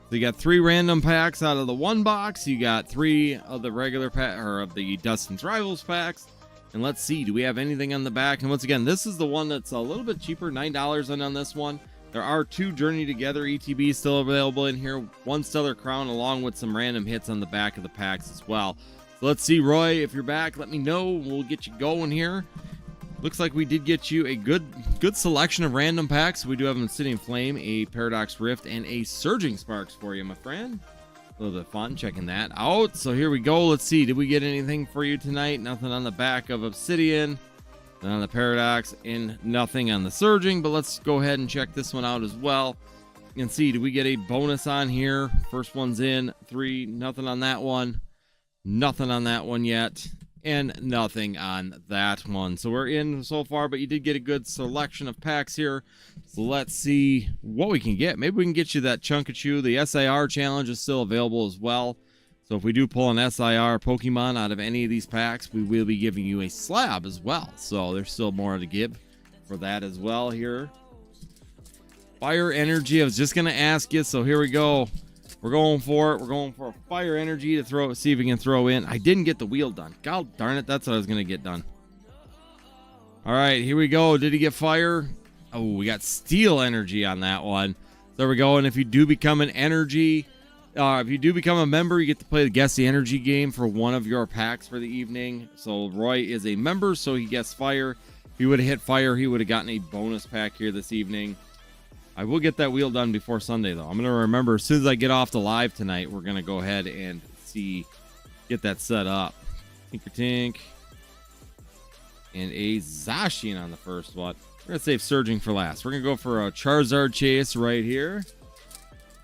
Speaker 1: So you got 3 random packs out of the 1 box. You got 3 of the regular pack, or of the Dustin's Rivals packs. And let's see, do we have anything on the back? And once again, this is the one that's a little bit cheaper, $9 on this one. There are 2 Journey Together ETBs still available in here. 1 Stellar Crown along with some random hits on the back of the packs as well. So let's see, Roy, if you're back, let me know. We'll get you going here. Looks like we did get you a good selection of random packs. We do have an Obsidian Flame, a Paradox Rift, and a Surging Sparks for you, my friend. A little bit of fun checking that out. So here we go. Let's see. Did we get anything for you tonight? Nothing on the back of Obsidian, nothing on the Paradox, and nothing on the Surging. But let's go ahead and check this one out as well. You can see, did we get a bonus on here? First one's in. 3. Nothing on that one. Nothing on that one yet. And nothing on that one. So we're in so far, but you did get a good selection of packs here. So let's see what we can get. Maybe we can get you that Chunkachu. The SIR challenge is still available as well. So if we do pull an SIR Pokemon out of any of these packs, we will be giving you a slab as well. So there's still more to give for that as well here. Fire Energy, I was just going to ask you. So here we go. We're going for it. We're going for a Fire Energy to throw, see if we can throw in. I didn't get the wheel done. God darn it. That's what I was going to get done. All right, here we go. Did he get fire? Oh, we got Steel Energy on that one. There we go. And if you do become an energy, if you do become a member, you get to play the Guess the Energy game for one of your packs for the evening. So Roy is a member, so he gets fire. If he would have hit fire, he would have gotten a bonus pack here this evening. I will get that wheel done before Sunday, though. I'm going to remember as soon as I get off the live tonight, we're going to go ahead and get that set up. Tinkertink. And a Zacian on the first one. We're going to save Surging for last. We're going to go for a Charizard chase right here.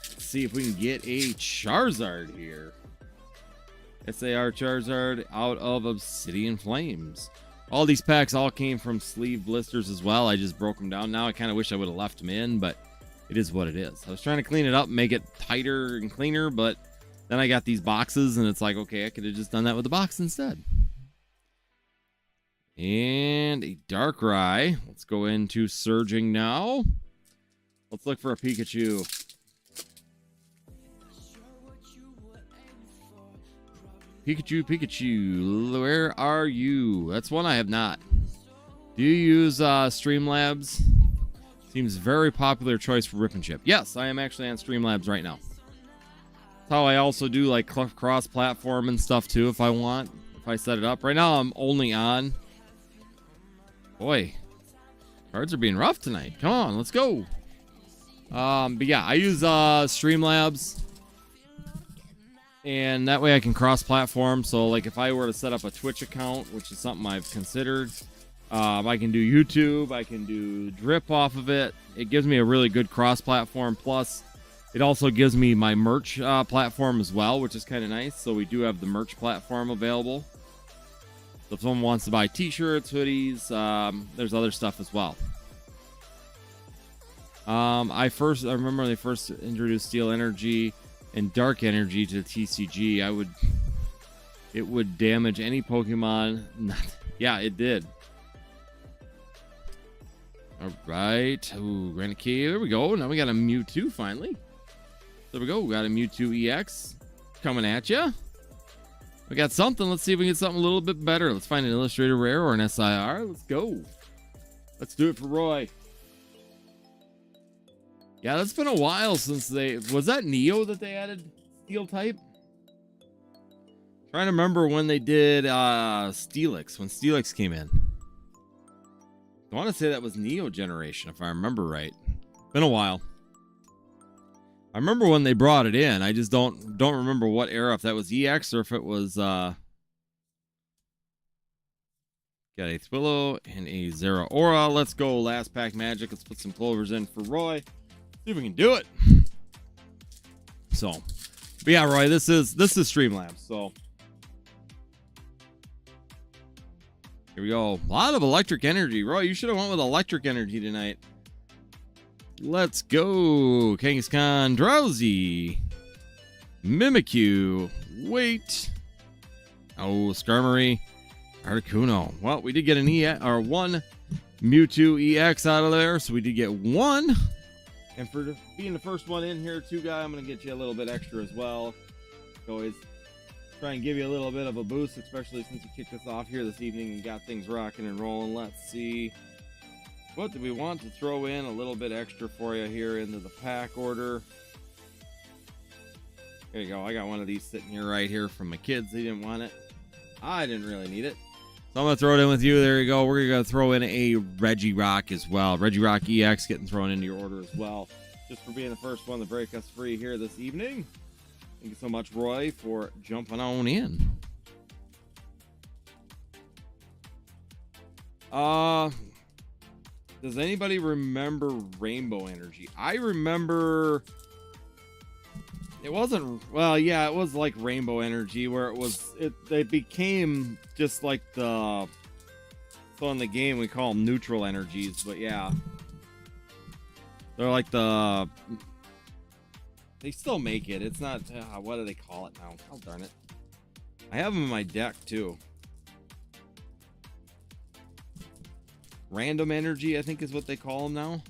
Speaker 1: Let's see if we can get a Charizard here. SAR Charizard out of Obsidian Flames. All these packs all came from sleeve blisters as well. I just broke them down. Now I kind of wish I would have left them in, but it is what it is. I was trying to clean it up, make it tighter and cleaner, but then I got these boxes, and it's like, okay, I could have just done that with the box instead. And a Darkrai. Let's go into Surging now. Let's look for a Pikachu. Pikachu, where are you? That's one I have not. Do you use Streamlabs? Seems very popular choice for Rip and Chip. Yes, I am actually on Streamlabs right now. That's how I also do like cross-platform and stuff too if I want. If I set it up. Right now I'm only on. Boy, cards are being rough tonight. Come on, let's go. But yeah, I use Streamlabs. And that way I can cross-platform. So, like, if I were to set up a Twitch account, which is something I've considered, I can do YouTube. I can do Drip off of it. It gives me a really good cross-platform. Plus, it also gives me my merch platform as well, which is kind of nice. So, we do have the merch platform available. So, if someone wants to buy T-shirts, hoodies, there's other stuff as well. I remember when they first introduced Steel Energy and Dark Energy to the TCG, it would damage any Pokemon. Yeah, it did. All right. Ooh, Granite Cave. There we go. Now we got a Mewtwo finally. There we go. We got a Mewtwo EX coming at you. We got something. Let's see if we can get something a little bit better. Let's find an Illustrator Rare or an SIR. Let's go. Let's do it for Roy. Yeah, that's been a while since was that Neo that they added Steel type? Trying to remember when they did Steelix, when Steelix came in. I want to say that was Neo generation, if I remember right. Been a while. I remember when they brought it in. I just don't remember what era, if that was EX or if it was got a Thwillow and a Zeraora. Let's go last pack magic. Let's put some clovers in for Roy. See if we can do it. So, but yeah, Roy, this is Streamlabs. So, Here we go. A lot of electric energy. Roy, you should have went with electric energy tonight. Let's go. Kangaskhan, Drowsy, Mimikyu, Wait. Oh, Skarmory, Articuno. Well, we did get an one Mewtwo EX out of there, so we did get one. And for being the first one in here, too, guy, I'm going to get you a little bit extra as well. Always try and give you a little bit of a boost, especially since you kicked us off here this evening and got things rocking and rolling. Let's see. What do we want to throw in a little bit extra for you here into the pack order? There you go. I got one of these sitting here right here from my kids. They didn't want it. I didn't really need it. So I'm going to throw it in with you. There you go. We're going to throw in a Regirock as well. Regirock EX getting thrown into your order as well. Just for being the first one to break us free here this evening. Thank you so much, Roy, for jumping on in. Does anybody remember Rainbow Energy? I remember... It wasn't, well, yeah, it was like Rainbow Energy where it became just like so in the game we call them neutral energies, but yeah. They're like they still make it. It's not, what do they call it now? Oh, darn it. I have them in my deck too. Random Energy, I think is what they call them now.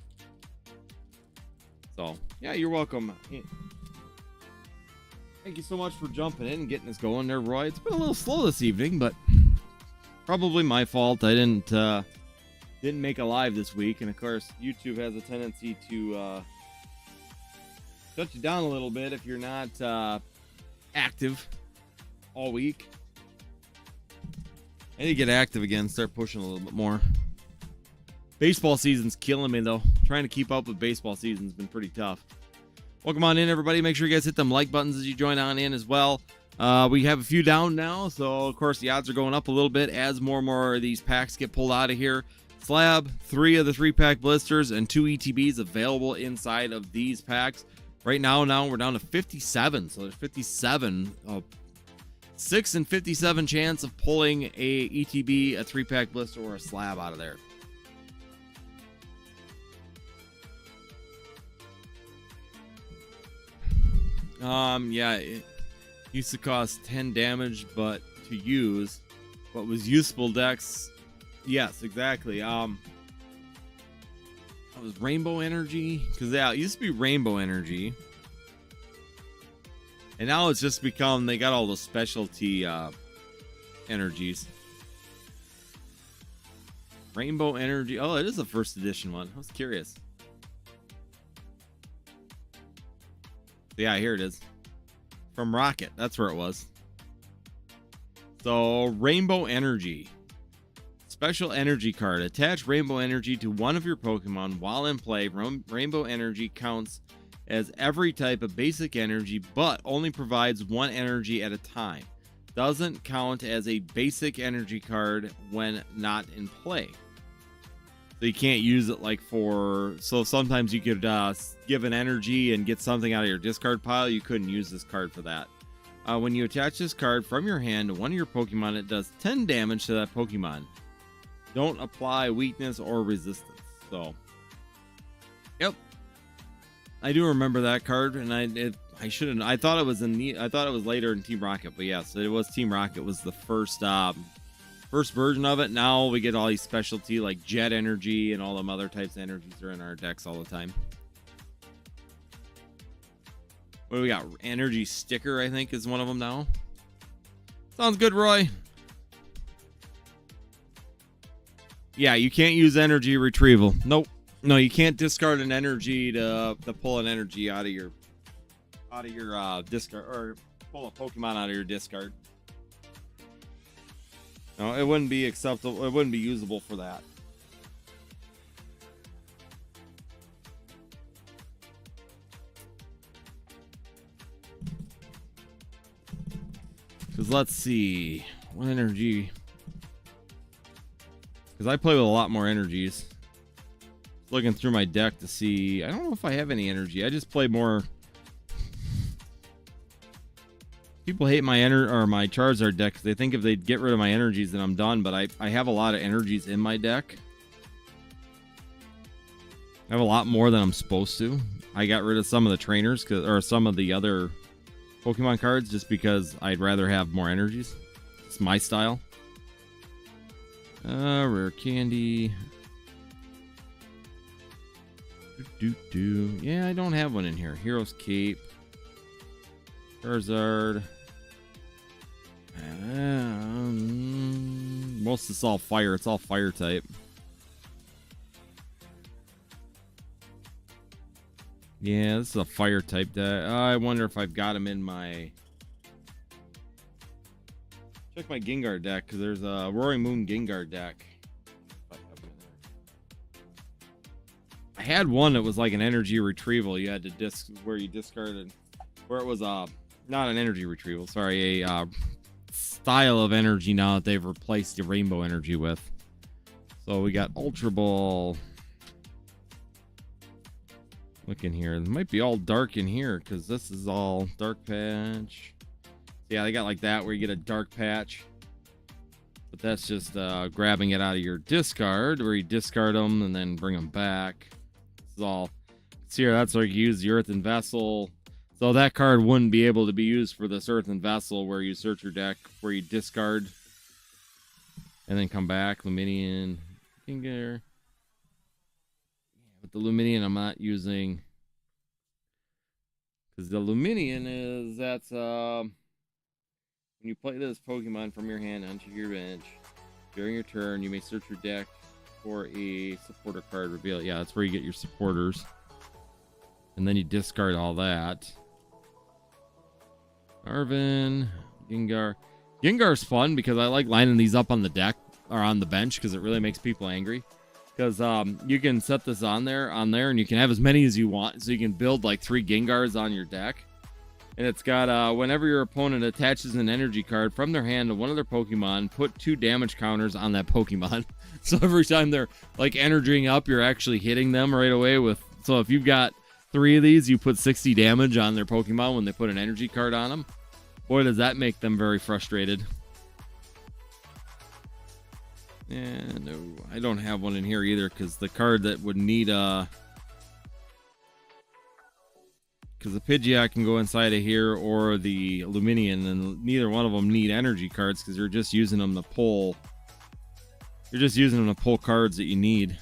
Speaker 1: So, yeah, you're welcome. Thank you so much for jumping in and getting us going there, Roy. It's been a little slow this evening, but probably my fault. I didn't make a live this week, and of course, YouTube has a tendency to shut you down a little bit if you're not active all week. I need to get active again, start pushing a little bit more. Baseball season's killing me, though. Trying to keep up with baseball season's been pretty tough. Welcome on in, everybody. Make sure you guys hit them like buttons as you join on in as well. We have a few down now, so of course the odds are going up a little bit as more and more of these packs get pulled out of here. Slab, 3 of the 3-pack blisters, and 2 ETBs available inside of these packs. Right now we're down to 57, so there's 57, 6 and 57 chance of pulling a ETB, a 3-pack blister, or a slab out of there. Yeah, it used to cost 10 damage, but to use, what was useful decks, yes, exactly. That was Rainbow Energy, because yeah, it used to be Rainbow Energy, and now it's just become, they got all those specialty energies. Rainbow Energy, oh, it is a first edition one. I was curious. Yeah, here it is. From Rocket. That's where it was. So, Rainbow Energy. Special energy card. Attach Rainbow Energy to one of your Pokemon while in play. Rainbow Energy counts as every type of basic energy, but only provides one energy at a time. Doesn't count as a basic energy card when not in play. So you can't use it like so sometimes you could give an energy and get something out of your discard pile. You couldn't use this card for that. When you attach this card from your hand to one of your Pokemon, it does 10 damage to that Pokemon. Don't apply weakness or resistance. So, yep. I do remember that card, and I shouldn't. I thought it was later in Team Rocket, but yes, it was Team Rocket was the first version of it. Now we get all these specialty like Jet Energy and all them other types of energies are in our decks all the time. What do we got? Energy Sticker, I think, is one of them now. Sounds good, Roy. Yeah, you can't use energy retrieval. Nope. No, you can't discard an energy to pull an energy out of your discard, or pull a Pokemon out of your discard. No, it wouldn't be acceptable. It wouldn't be usable for that. Because let's see. What energy? Because I play with a lot more energies. Looking through my deck to see. I don't know if I have any energy. I just play more. People hate my my Charizard deck because they think if they get rid of my energies, then I'm done. But I have a lot of energies in my deck. I have a lot more than I'm supposed to. I got rid of some of the trainers or some of the other Pokemon cards just because I'd rather have more energies. It's my style. Rare candy. Yeah, I don't have one in here. Hero's Cape. Charizard. Most of it's all fire. It's all fire type. Yeah, this is a fire type deck. I wonder if I've got him in my... Check my Gengar deck, because there's a Roaring Moon Gengar deck. I had one that was like an energy retrieval. You had to where you discarded... Where it was not an energy retrieval, sorry, a style of energy now that they've replaced the rainbow energy with. So we got Ultra Ball. Look in here. It might be all dark in here because this is all dark patch. Yeah, they got like that where you get a dark patch. But that's just grabbing it out of your discard where you discard them and then bring them back. This is all. See here, that's where you use the Earthen Vessel. So that card wouldn't be able to be used for this Earthen Vessel where you search your deck, where you discard and then come back. Luminion. Finger. But the Luminion I'm not using. Because the Luminion is, that's, when you play this Pokemon from your hand onto your bench, during your turn, you may search your deck for a supporter card reveal. Yeah, that's where you get your supporters. And then you discard all that. Arvin, Gengar. Gengar's fun because I like lining these up on the deck or on the bench because it really makes people angry. Because you can set this on there, and you can have as many as you want. So you can build like 3 Gengars on your deck. And it's got, whenever your opponent attaches an energy card from their hand to one of their Pokemon, put 2 damage counters on that Pokemon. So every time they're like energying up, you're actually hitting them right away with. So if you've got 3 of these, you put 60 damage on their Pokemon when they put an energy card on them. Boy, does that make them very frustrated. Yeah, no, I don't have one in here either because the card that would need because the Pidgeot can go inside of here or the Luminion, and neither one of them need energy cards because you're just using them to pull. You're just using them to pull cards that you need.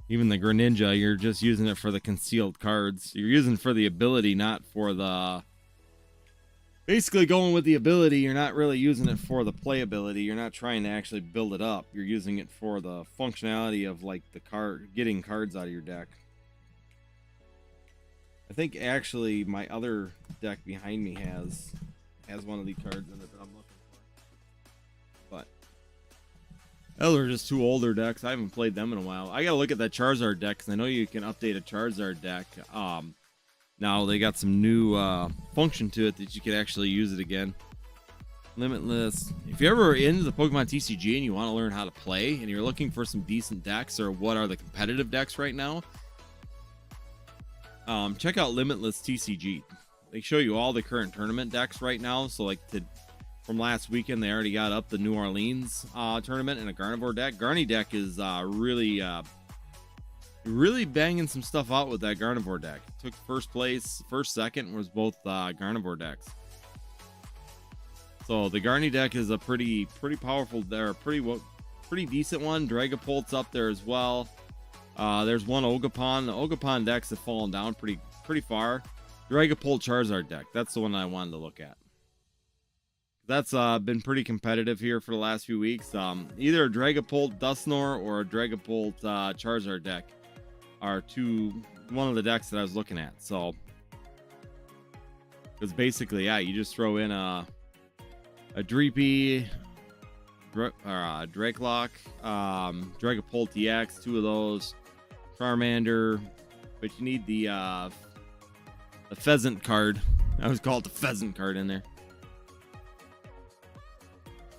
Speaker 1: Even the Greninja, you're just using it for the concealed cards. You're using it for the ability, not for the... Basically going with the ability, you're not really using it for the playability. You're not trying to actually build it up. You're using it for the functionality of like the card, getting cards out of your deck. I think actually my other deck behind me has one of these cards in it that I'm looking for. But those are just 2 older decks. I haven't played them in a while. I gotta look at that Charizard deck because I know you can update a Charizard deck. Now they got some new function to it that you can actually use it again. Limitless. If you're ever into the Pokemon TCG and you want to learn how to play and you're looking for some decent decks or what are the competitive decks right now, check out Limitless TCG. They show you all the current tournament decks right now. So like from last weekend, they already got up the New Orleans tournament in a Gardevoir deck. Garny deck is really banging some stuff out with that Gardevoir deck. Took first place, second was both Gardevoir decks. So the Garny deck is a pretty powerful, they're pretty decent one. Dragapult's up there as well. There's one Ogerpon. The Ogerpon decks have fallen down pretty far. Dragapult Charizard deck, that's the one I wanted to look at. That's been pretty competitive here for the last few weeks. Either a Dragapult Dusknoir or a Dragapult Charizard deck are one of the decks that I was looking at. So, because basically, yeah, you just throw in a Dreepy, Drakelock, Dragapult DX, 2 of those, Charmander, but you need the Pheasant card. I always call it the Pheasant card in there.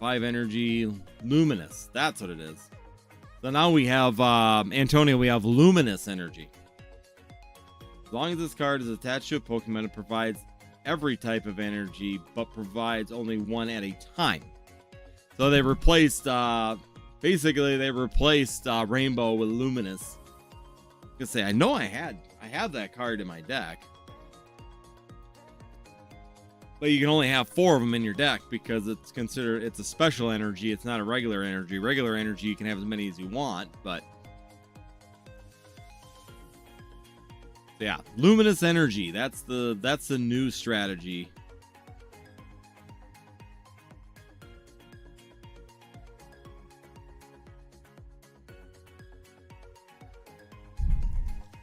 Speaker 1: 5 energy, Luminous. That's what it is. So now we have, Antonio, we have Luminous Energy. As long as this card is attached to a Pokemon, it provides every type of energy, but provides only one at a time. So they replaced, basically they replaced Rainbow with Luminous. I can say, I know I have that card in my deck. But you can only have 4 of them in your deck because it's considered, it's a special energy. It's not a regular energy. Regular energy, you can have as many as you want, but yeah, Luminous Energy. That's the new strategy.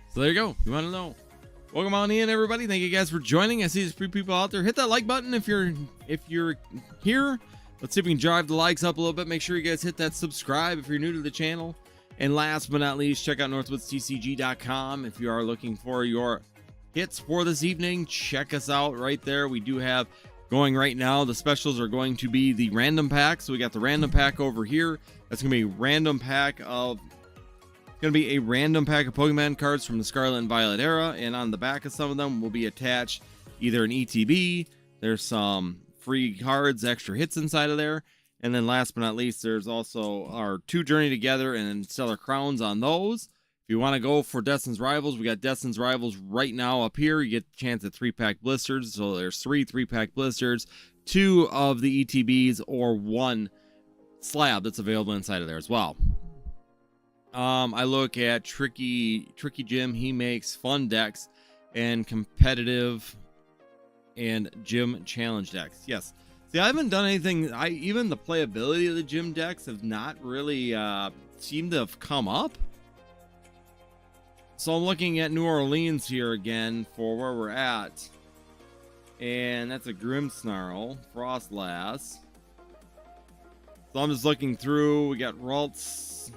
Speaker 1: So there you go. You want to know? Welcome on in, everybody. Thank you guys for joining. I see there's 3 people out there. Hit that like button if you're here. Let's see if we can drive the likes up a little bit. Make sure you guys hit that subscribe if you're new to the channel. And last but not least, check out NorthwoodsTCG.com if you are looking for your hits for this evening. Check us out right there. We do have going right now. The specials are going to be the random pack. So we got the random pack over here. That's going to be a random pack of Pokemon cards from the Scarlet and Violet era, and on the back of some of them will be attached either an ETB. There's some free cards, extra hits inside of there, and then last but not least, there's also our 2 Journey Together and Stellar Crowns on those. If you want to go for Destin's Rivals, we got Destin's Rivals right now up here. You get a chance at 3-pack blisters, so there's 3 3-pack blisters, 2 of the ETBs, or 1 slab that's available inside of there as well. I look at Tricky Jim. He makes fun decks and competitive and gym challenge decks. Yes. See, I haven't done anything. Even the playability of the gym decks have not really seemed to have come up. So I'm looking at New Orleans here again for where we're at. And that's a Grimmsnarl, Frostlass. So I'm just looking through. We got Ralts.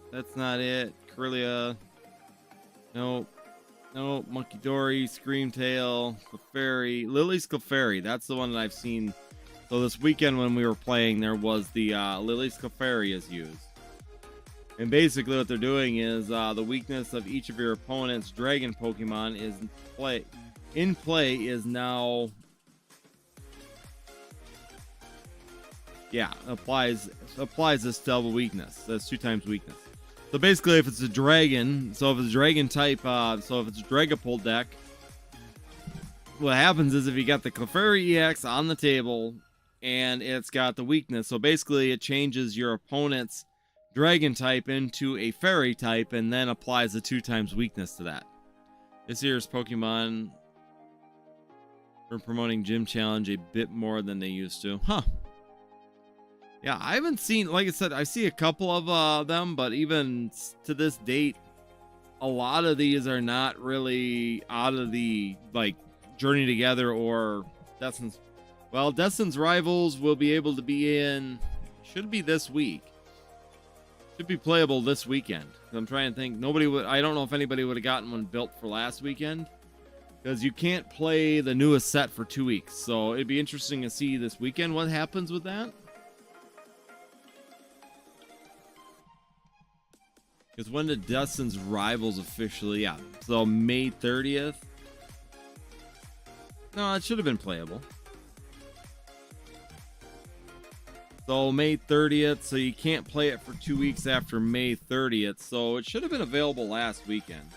Speaker 1: That's not it. Corellia. Nope. Nope. Monkey Dory, Screamtail, Clefairy. Lily's Clefairy. That's the one that I've seen. So this weekend when we were playing, there was the Lily's Clefairy is used. And basically what they're doing is the weakness of each of your opponent's dragon Pokemon is in play is now... Yeah, applies this double weakness. That's 2 times weakness. So basically, if it's a dragon, so if it's a dragon type, so if it's a Dragapult deck, what happens is if you got the Clefairy EX on the table and it's got the weakness, so basically it changes your opponent's dragon type into a fairy type and then applies the 2 times weakness to that. This year's Pokemon are promoting Gym Challenge a bit more than they used to. Huh. Yeah, I haven't seen, like I said, I see a couple of them, but even to this date, a lot of these are not really out of the, like, Journey Together or Destin's. Well, Destin's Rivals will be able to be in, should be this week. Should be playable this weekend. I'm trying to think, I don't know if anybody would have gotten one built for last weekend, because you can't play the newest set for 2 weeks. So it'd be interesting to see this weekend what happens with that. Because when did Destin's Rivals officially? Yeah, so May 30th. No, it should have been playable. So May 30th, so you can't play it for 2 weeks after May 30th. So it should have been available last weekend.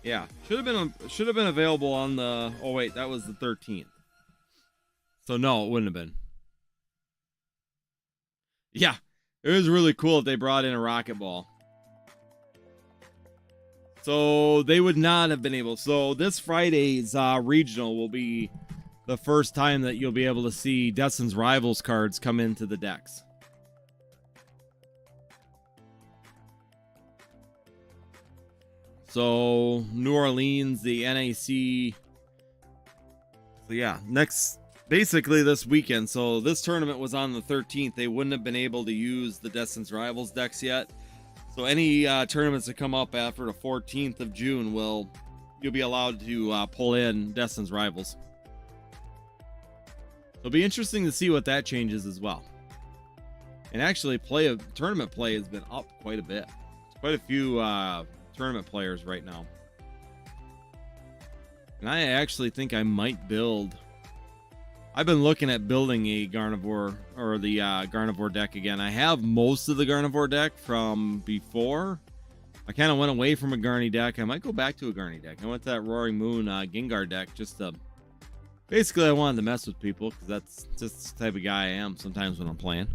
Speaker 1: Yeah, should have been available on the. Oh wait, that was the 13th. So no, it wouldn't have been. Yeah, it was really cool that they brought in a Rocket Ball. So they would not have been able. So this Friday's regional will be the first time that you'll be able to see Destin's Rivals cards come into the decks. So New Orleans, the NAC. So yeah, basically this weekend. So this tournament was on the 13th. They wouldn't have been able to use the Destin's Rivals decks yet. So any tournaments that come up after the 14th of June you'll be allowed to pull in Destin's Rivals. It'll be interesting to see what that changes as well. And actually, tournament play has been up quite a bit. There's quite a few tournament players right now. And I actually think I might build. I've been looking at building a Garnivore, or the Garnivore deck again. I have most of the Garnivore deck from before. I kind of went away from a Garny deck. I might go back to a Garny deck. I went to that Roaring Moon Gengar deck just to... Basically, I wanted to mess with people because that's just the type of guy I am sometimes when I'm playing.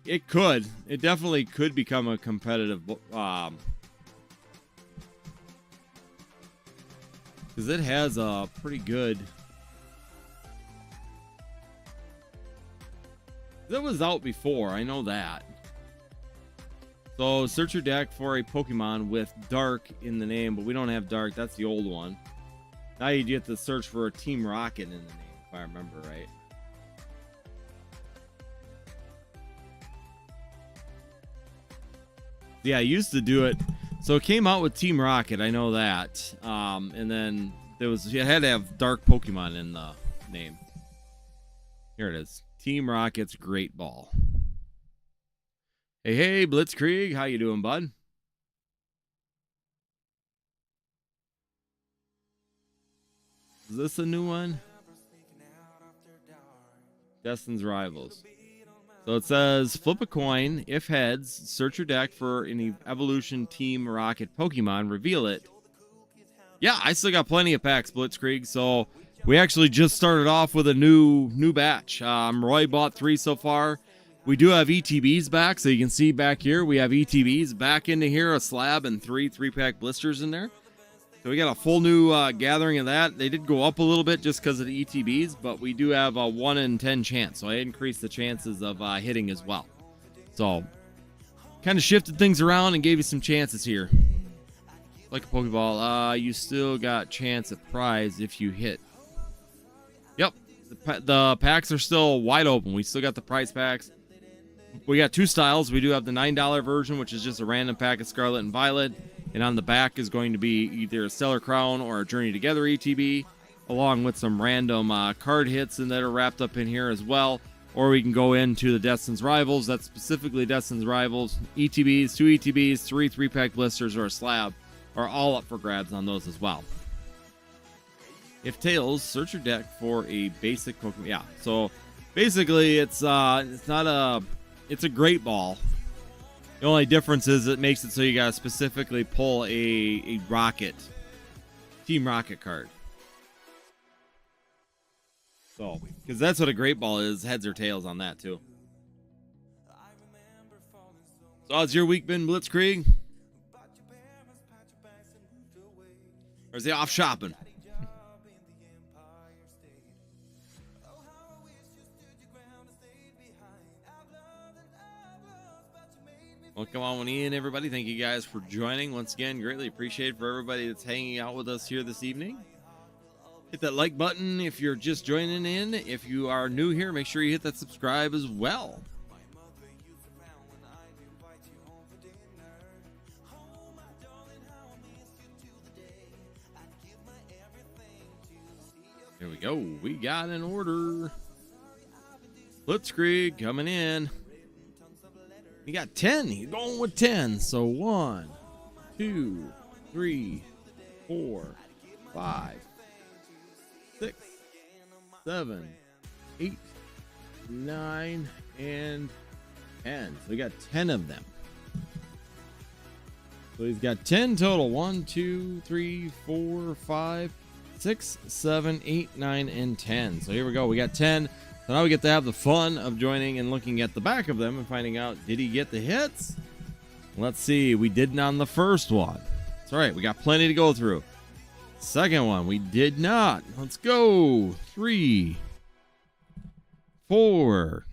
Speaker 1: It could. It definitely could become a competitive... because it has a pretty good... That was out before, I know that. So search your deck for a Pokemon with Dark in the name, but we don't have Dark. That's the old one. Now you get to search for a Team Rocket in the name, if I remember right. Yeah, I used to do it. So it came out with Team Rocket, I know that. And then it had to have Dark Pokemon in the name. Here it is. Team Rocket's Great Ball. Hey, Blitzkrieg, how you doing, bud? Is this a new one? Destin's Rivals. So it says, flip a coin. If heads, search your deck for any Evolution Team Rocket Pokemon. Reveal it. Yeah, I still got plenty of packs, Blitzkrieg. So we actually just started off with a new batch. Roy bought 3 so far. We do have ETBs back, so you can see back here we have ETBs back into here, a slab and 3-pack blisters in there. So we got a full new gathering of that. They did go up a little bit just because of the ETBs, but we do have a 1 in 10 chance, so I increased the chances of hitting as well. So kind of shifted things around and gave you some chances here. Like a Pokeball, you still got chance at prize if you hit. Yep, the packs are still wide open. We still got the prize packs. We got 2 styles. We do have the $9 version, which is just a random pack of Scarlet and Violet. And on the back is going to be either a Stellar Crown or a Journey Together ETB, along with some random card hits and that are wrapped up in here as well. Or we can go into the Destin's Rivals. That's specifically Destin's Rivals. ETBs, 2 ETBs, 3 3-pack blisters, or a slab are all up for grabs on those as well. If Tails, search your deck for a basic Pokemon. Yeah, so basically it's a Great Ball. The only difference is it makes it so you gotta specifically pull a Rocket, Team Rocket card. So, because that's what a Great Ball is, heads or tails on that too. So how's your week been, Blitzkrieg? Or is he off shopping? Well, come on in, everybody. Thank you guys for joining. Once again, greatly appreciate for everybody that's hanging out with us here this evening. Hit that like button if you're just joining in. If you are new here, make sure you hit that subscribe as well. Here we go. We got an order. Blitzkrieg coming in. You got 10. He's going with 10. So 1, 2, 3, 4, 5, 6, 7, 8, 9, and 10. So we got 10 of them. So he's got 10 total. 1, 2, 3, 4, 5, 6, 7, 8, 9, and 10. So here we go. We got 10. So now we get to have the fun of joining and looking at the back of them and finding out, did he get the hits? Let's see. We didn't on the first one. It's all right. We got plenty to go through. Second one, we did not. Let's go. 3, 4.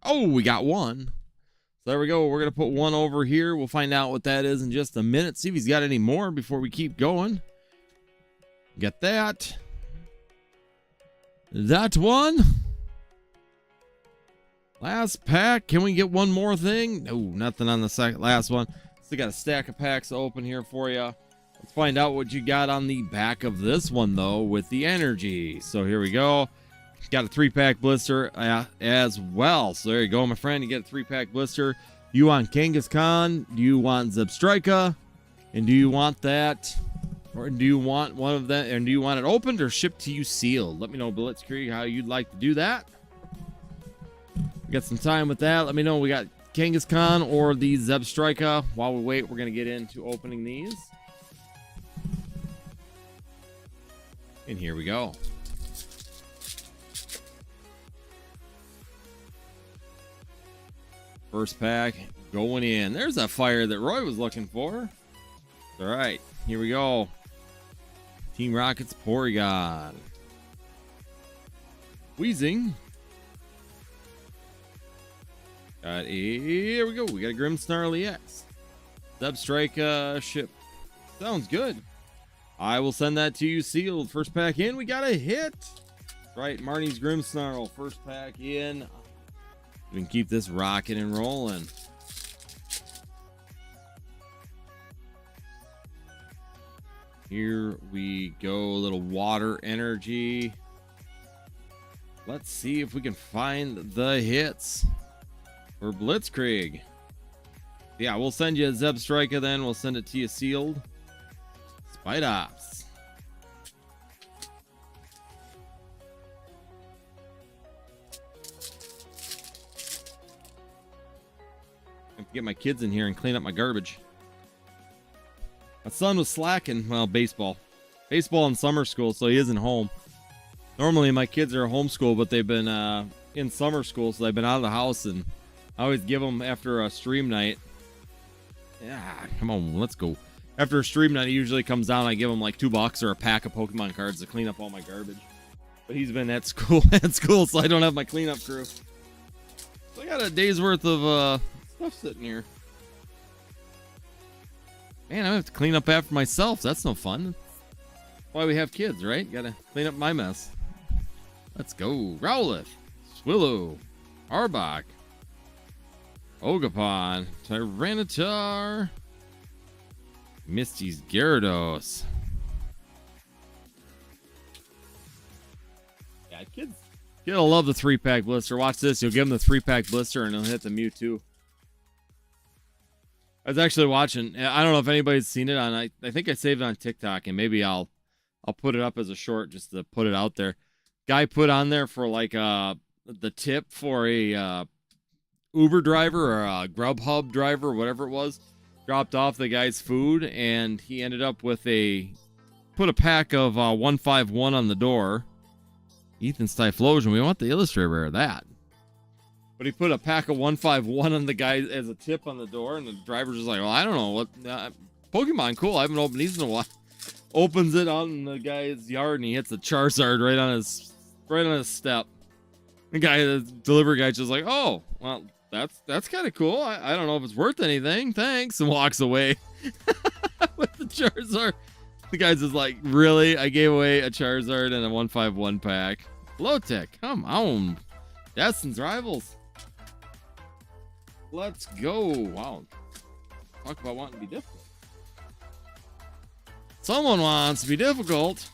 Speaker 1: Oh, we got 1. So there we go. We're going to put 1 over here. We'll find out what that is in just a minute. See if he's got any more before we keep going. Get that. That one. Last pack. Can we get one more thing? No, nothing on the last one. Still got a stack of packs open here for you. Let's find out what you got on the back of this one, though, with the energy. So here we go. Got a 3-pack blister as well. So there you go, my friend. You get a 3-pack blister. You want Kangaskhan? Do you want Zebstrika? And do you want that? Or do you want one of them? And do you want it opened or shipped to you sealed? Let me know, Blitzkrieg, how you'd like to do that. We got some time with that. Let me know. We got Kangaskhan or the Zebstrika. While we wait, we're going to get into opening these. And here we go. First pack going in. There's that fire that Roy was looking for. All right, here we go. Team Rocket's Porygon. Wheezing. Here we go. We got a Grimmsnarl EX. Zebstrika ship. Sounds good. I will send that to you sealed. First pack in. We got a hit. Right, Marnie's Grimmsnarl. First pack in. We can keep this rocking and rolling. Here we go. A little water energy. Let's see if we can find the hits for Blitzkrieg. Yeah, we'll send you a Zebstrika then. We'll send it to you sealed. Spidops. I have to get my kids in here and clean up my garbage. My son was slacking. Well, baseball in summer school, so he isn't home. Normally my kids are homeschooled, but they've been in summer school, so they've been out of the house, and I always give them after a stream night. Yeah, come on, let's go. After a stream night, he usually comes down. I give him like $2 or a pack of Pokemon cards to clean up all my garbage. But he's been at school, so I don't have my cleanup crew. So I got a day's worth of stuff sitting here. Man, I have to clean up after myself. That's no fun. That's why we have kids, right? Gotta clean up my mess. Let's go. Rowlet, Swillow, Arbok, Ogerpon, Tyranitar, Misty's Gyarados. Yeah, kids will love the 3-pack blister. Watch this. You'll give them the 3-pack blister and they'll hit the Mewtwo. I was actually watching. I don't know if anybody's seen it on. I think I saved it on TikTok, and maybe I'll put it up as a short just to put it out there. Guy put on there for like the tip for a Uber driver or a Grubhub driver, whatever it was. Dropped off the guy's food, and he ended up with put a pack of 151 on the door. Ethan's Typhlosion. We want the illustrator of that. But he put a pack of 151 on the guy as a tip on the door, and the driver's just like, well, I don't know what Pokemon, cool. I haven't opened these in a while. Opens it out in the guy's yard, and he hits a Charizard right on his step. The delivery guy's just like, oh, well, that's kind of cool. I don't know if it's worth anything. Thanks, and walks away with the Charizard. The guy's just like, really? I gave away a Charizard and a 151 pack. Low-Tech, come on. Destin's Rivals. Let's go. Wow. Talk about wanting to be difficult. Someone wants to be difficult.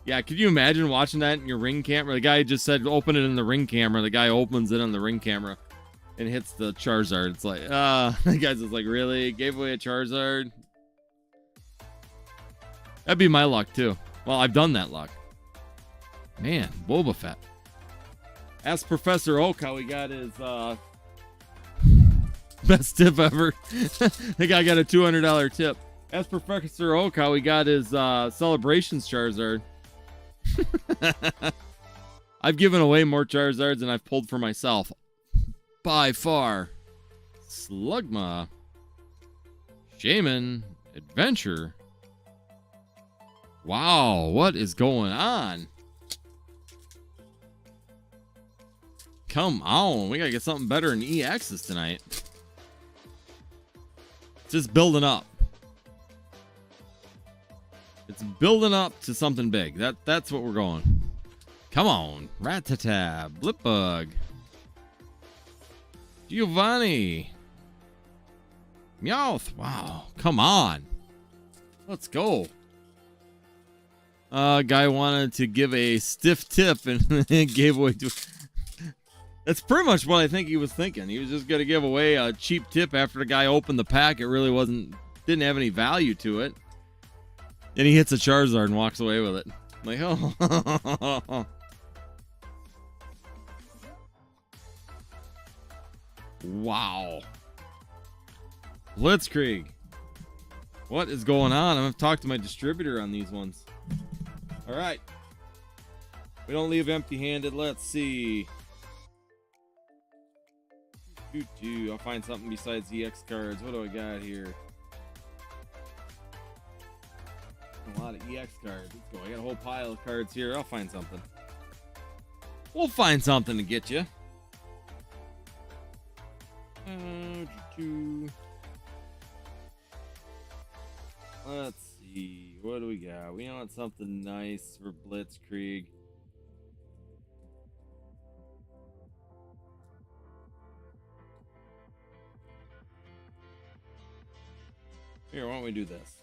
Speaker 1: Yeah, could you imagine watching that in your Ring camera? The guy just said open it in the Ring camera. The guy opens it on the Ring camera and hits the Charizard. It's like, the guy's just like, really? Gave away a Charizard? That'd be my luck, too. Well, I've done that luck. Man, Boba Fett. Ask Professor Oak how he got his best tip ever. The guy got a $200 tip. Ask Professor Oak how he got his Celebrations Charizard. I've given away more Charizards than I've pulled for myself. By far. Slugma. Shaman. Adventure. Wow, what is going on? Come on, we gotta get something better in EXs tonight. It's just building up. It's building up to something big. That's what we're going. Come on. Rattata, Blipbug, Giovanni, Meowth. Wow, come on. Let's go. Guy wanted to give a stiff tip and gave away. That's pretty much what I think he was thinking. He was just going to give away a cheap tip after the guy opened the pack. It really didn't have any value to it. And he hits a Charizard and walks away with it. I'm like, oh. Wow. Blitzkrieg. What is going on? I'm going to talk to my distributor on these ones. All right. We don't leave empty-handed. Let's see. I'll find something besides EX cards. What do I got here? A lot of EX cards. Let's go. I got a whole pile of cards here. I'll find something. We'll find something to get you. Let's see. What do we got? We want something nice for Blitzkrieg. Here, why don't we do this?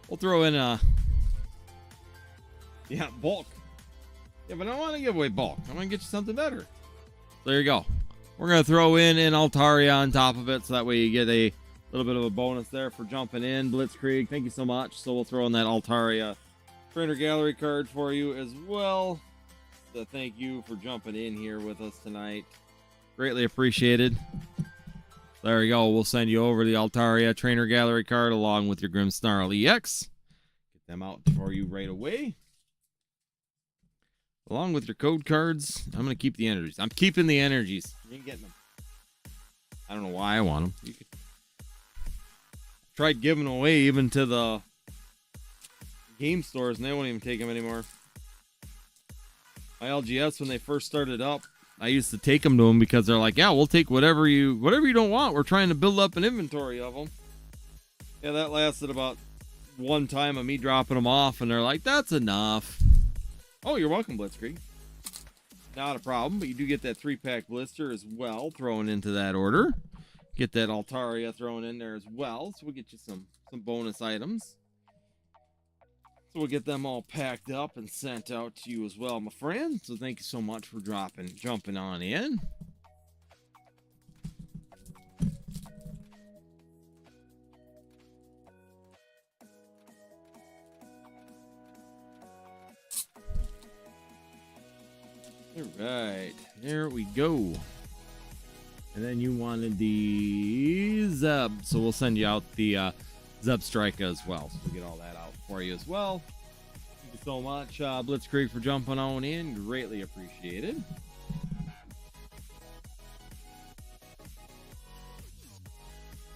Speaker 1: We'll throw in bulk. Yeah, but I don't want to give away bulk. I'm going to get you something better. There you go. We're going to throw in an Altaria on top of it, so that way you get a little bit of a bonus there for jumping in. Blitzkrieg, thank you so much. So we'll throw in that Altaria Trainer Gallery card for you as well. So thank you for jumping in here with us tonight. Greatly appreciated. There you go. We'll send you over the Altaria Trainer Gallery card along with your Grimmsnarl EX. Get them out for you right away. Along with your code cards. I'm going to keep the energies. I'm keeping the energies. You ain't getting them. I don't know why I want them. You could tried giving them away even to the game stores, and they won't even take them anymore. My LGS, when they first started up, I used to take them to them because they're like, yeah, we'll take whatever you don't want. We're trying to build up an inventory of them. Yeah, that lasted about one time of me dropping them off, and they're like, that's enough. Oh, you're welcome, Blitzkrieg. Not a problem, but you do get that 3-pack blister as well thrown into that order. Get that Altaria thrown in there as well, so we'll get you some bonus items. So we'll get them all packed up and sent out to you as well, my friend. So thank you so much for jumping on in. All right, there we go. And then you wanted the Zeb, so we'll send you out the Zeb Strika as well. So we'll get all that out for you as well. Thank you so much, Blitzkrieg, for jumping on in. Greatly appreciated.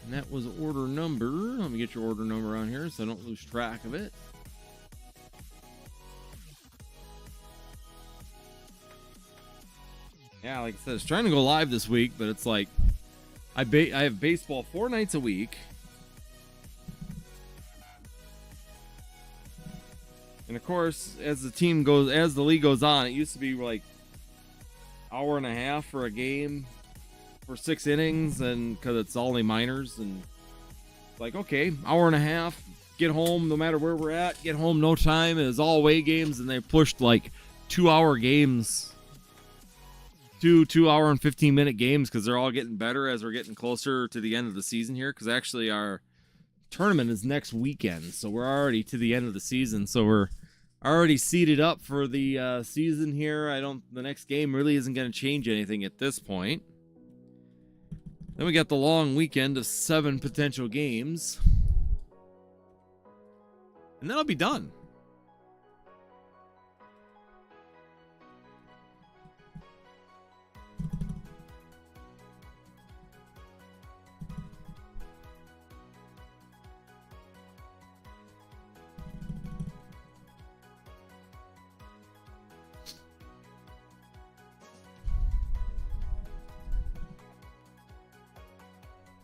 Speaker 1: And that was order number. Let me get your order number on here so I don't lose track of it. Yeah, like I said, I was trying to go live this week, but it's like I have baseball 4 nights a week. And of course, as the league goes on, it used to be like hour and a half for a game for 6 innings, and because it's only minors, and like, okay, hour and a half, get home no matter where we're at, get home no time. It was all away games, and they pushed like 2-hour games. 2 hour and 15-minute games, because they're all getting better as we're getting closer to the end of the season here, because actually our tournament is next weekend, so we're already to the end of the season, so we're already seeded up for the season here. The next game really isn't going to change anything at this point. Then we got the long weekend of 7 potential games, and then I'll be done.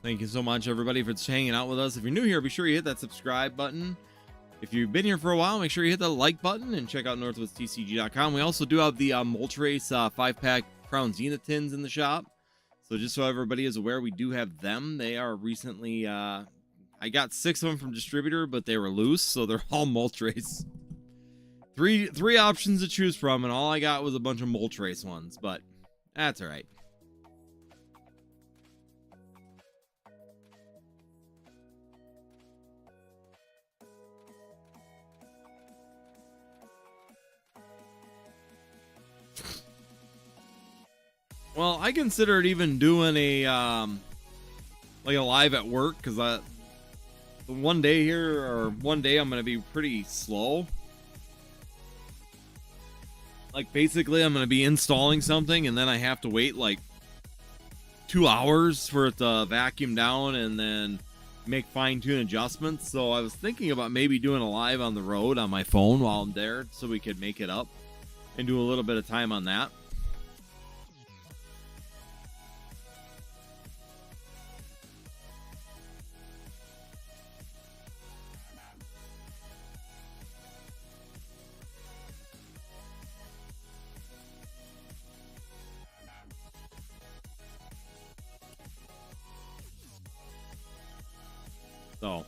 Speaker 1: Thank you so much, everybody, for hanging out with us. If you're new here, be sure you hit that subscribe button. If you've been here for a while, make sure you hit the like button and check out NorthwoodsTCG.com. We also do have the Moltres 5-pack Crown Zenith tins in the shop. So just so everybody is aware, we do have them. They are recently, I I got 6 of them from distributor, but they were loose, so they're all Moltres. Three options to choose from, and all I got was a bunch of Moltres ones, but that's all right. Well, I considered even doing a like a live at work, because one day I'm gonna be pretty slow. Like, basically, I'm gonna be installing something, and then I have to wait like 2 hours for it to vacuum down and then make fine-tune adjustments. So I was thinking about maybe doing a live on the road on my phone while I'm there, so we could make it up and do a little bit of time on that. So,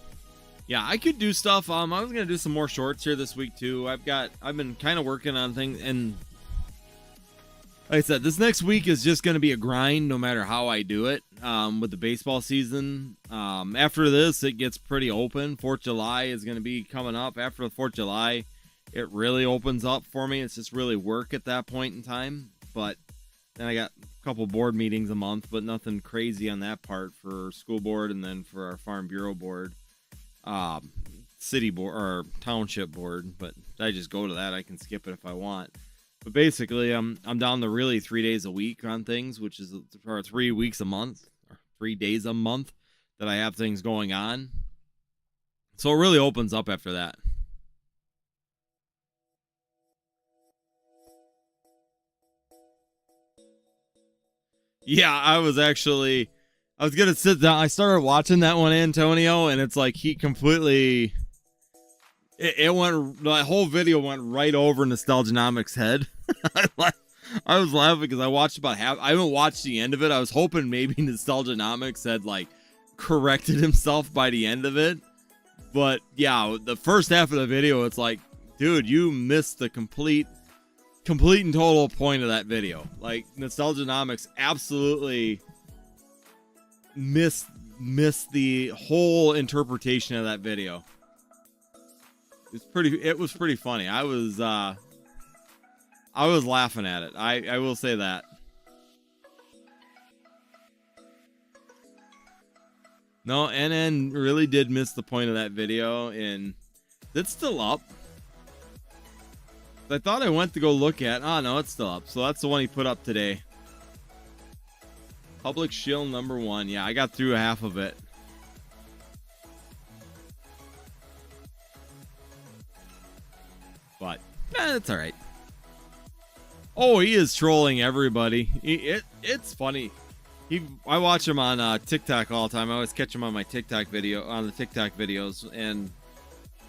Speaker 1: yeah, I could do stuff. I was gonna do some more shorts here this week too. I've been kind of working on things, and like I said, this next week is just gonna be a grind, no matter how I do it. With the baseball season, after this, it gets pretty open. 4th of July is gonna be coming up. After the 4th of July, it really opens up for me. It's just really work at that point in time. But then I got a couple board meetings a month, but nothing crazy on that part for school board, and then for our farm bureau board, city board or township board. But I just go to that. I can skip it if I want. But basically, I'm down to really 3 days a week on things, which is for 3 weeks a month, or 3 days a month that I have things going on. So it really opens up after that. Yeah, I was gonna sit down. I started watching that one, Antonio, and it's like he completely, the whole video went right over Nostalgianomics' head. I was laughing because I watched about half. I haven't watched the end of it. I was hoping maybe Nostalgianomics had like corrected himself by the end of it. But yeah, the first half of the video, it's like, dude, you missed the complete and total point of that video. Like, Nostalgianomics absolutely missed the whole interpretation of that video. It was pretty funny. I was laughing at it. I will say that. No, NN really did miss the point of that video, and it's still up. I thought I went to go look at. Oh, no, it's still up. So that's the one he put up today. Public Shield #1. Yeah, I got through half of it. But, it's all right. Oh, he is trolling everybody. It's funny. I watch him on TikTok all the time. I always catch him on the TikTok videos, and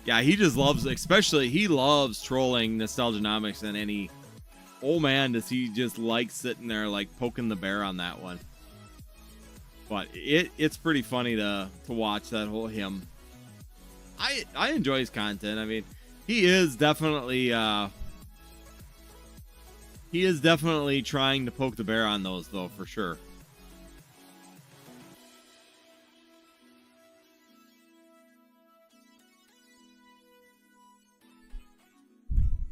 Speaker 1: yeah, he just loves, he loves trolling Nostalgianomics, and any old man does he just like sitting there like poking the bear on that one. But it's pretty funny to watch that whole him. I enjoy his content. I mean, he is definitely trying to poke the bear on those, though, for sure.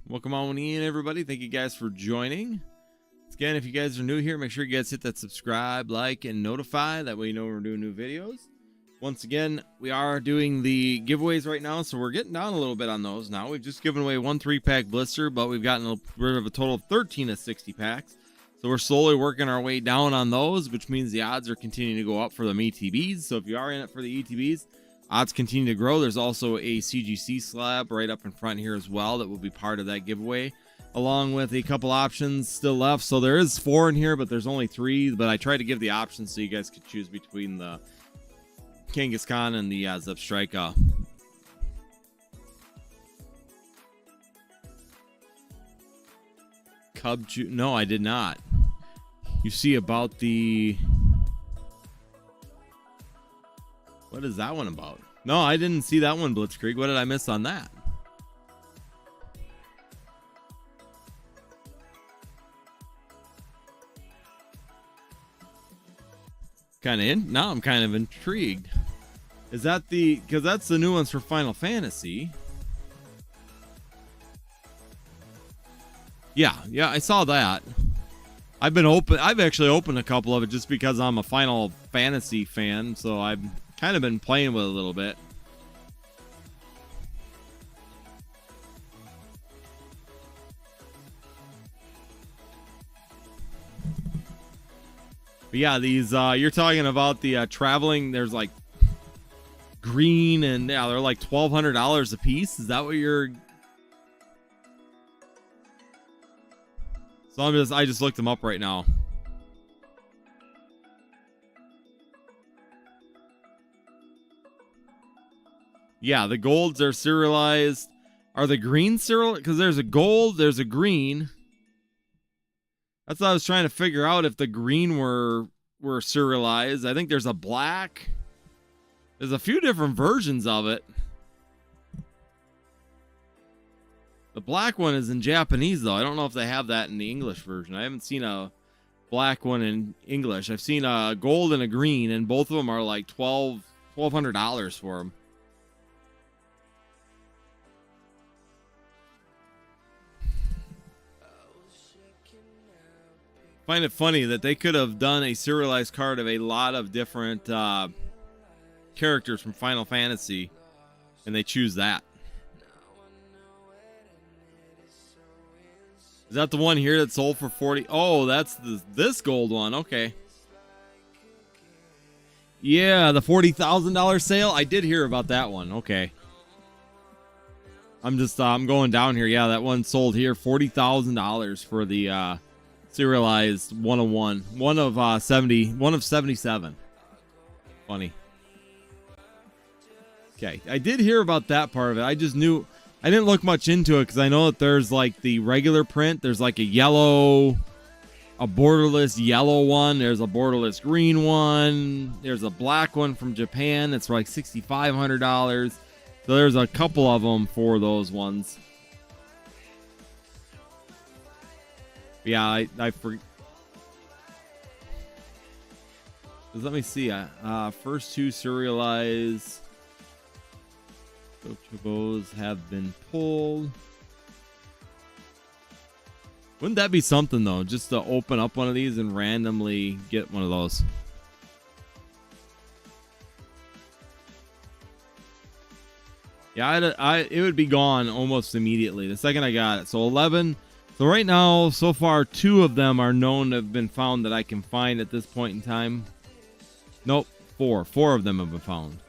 Speaker 1: Welcome on in, everybody. Thank you guys for joining. Again, if you guys are new here, make sure you guys hit that subscribe, like, and notify. That way you know when we're doing new videos. Once again, we are doing the giveaways right now, so we're getting down a little bit on those now. We've just given away 1 3-pack blister, but we've gotten rid of a total of 13 of 60 packs. So we're slowly working our way down on those, which means the odds are continuing to go up for the ETBs. So if you are in it for the ETBs, odds continue to grow. There's also a CGC slab right up in front here as well that will be part of that giveaway, along with a couple options still left. So there is 4 in here, but there's only 3. But I tried to give the options so you guys could choose between the Kangaskhan and the Zebstrika. No, I did not. You see about the... What is that one about? No, I didn't see that one, Blitzkrieg. What did I miss on that? Now I'm kind of intrigued. Is that because that's the new ones for Final Fantasy? Yeah, I saw that. I've actually opened a couple of it just because I'm a Final Fantasy fan, so I've kind of been playing with it a little bit. But yeah, these you're talking about the traveling. There's like green, and yeah, they're like $1,200 a piece. Is that what you're? So I just looked them up right now. Yeah, the golds are serialized. Are the green serial? Because there's a gold, there's a green. That's what I was trying to figure out, if the green were serialized. I think there's a black. There's a few different versions of it. The black one is in Japanese, though. I don't know if they have that in the English version. I haven't seen a black one in English. I've seen a gold and a green, and both of them are like $1,200 for them. I find it funny that they could have done a serialized card of a lot of different characters from Final Fantasy, and they choose that. Is that the one here that sold for 40? Oh, that's this gold one. Okay. Yeah, the $40,000 sale. I did hear about that one. Okay. I'm going down here. Yeah, that one sold here, $40,000 for the serialized 101, one of 77. Funny. Okay, I did hear about that part of it. I just knew, I didn't look much into it because I know that there's like the regular print. There's like a borderless yellow one. There's a borderless green one. There's a black one from Japan that's like $6,500. So there's a couple of them for those ones. Yeah, I forget. Let me see. First two serialized Chocobos have been pulled. Wouldn't that be something, though, just to open up one of these and randomly get one of those? Yeah, it would be gone almost immediately the second I got it. So 11. So right now, so far, 2 of them are known to have been found that I can find at this point in time. Nope, 4. 4 of them have been found.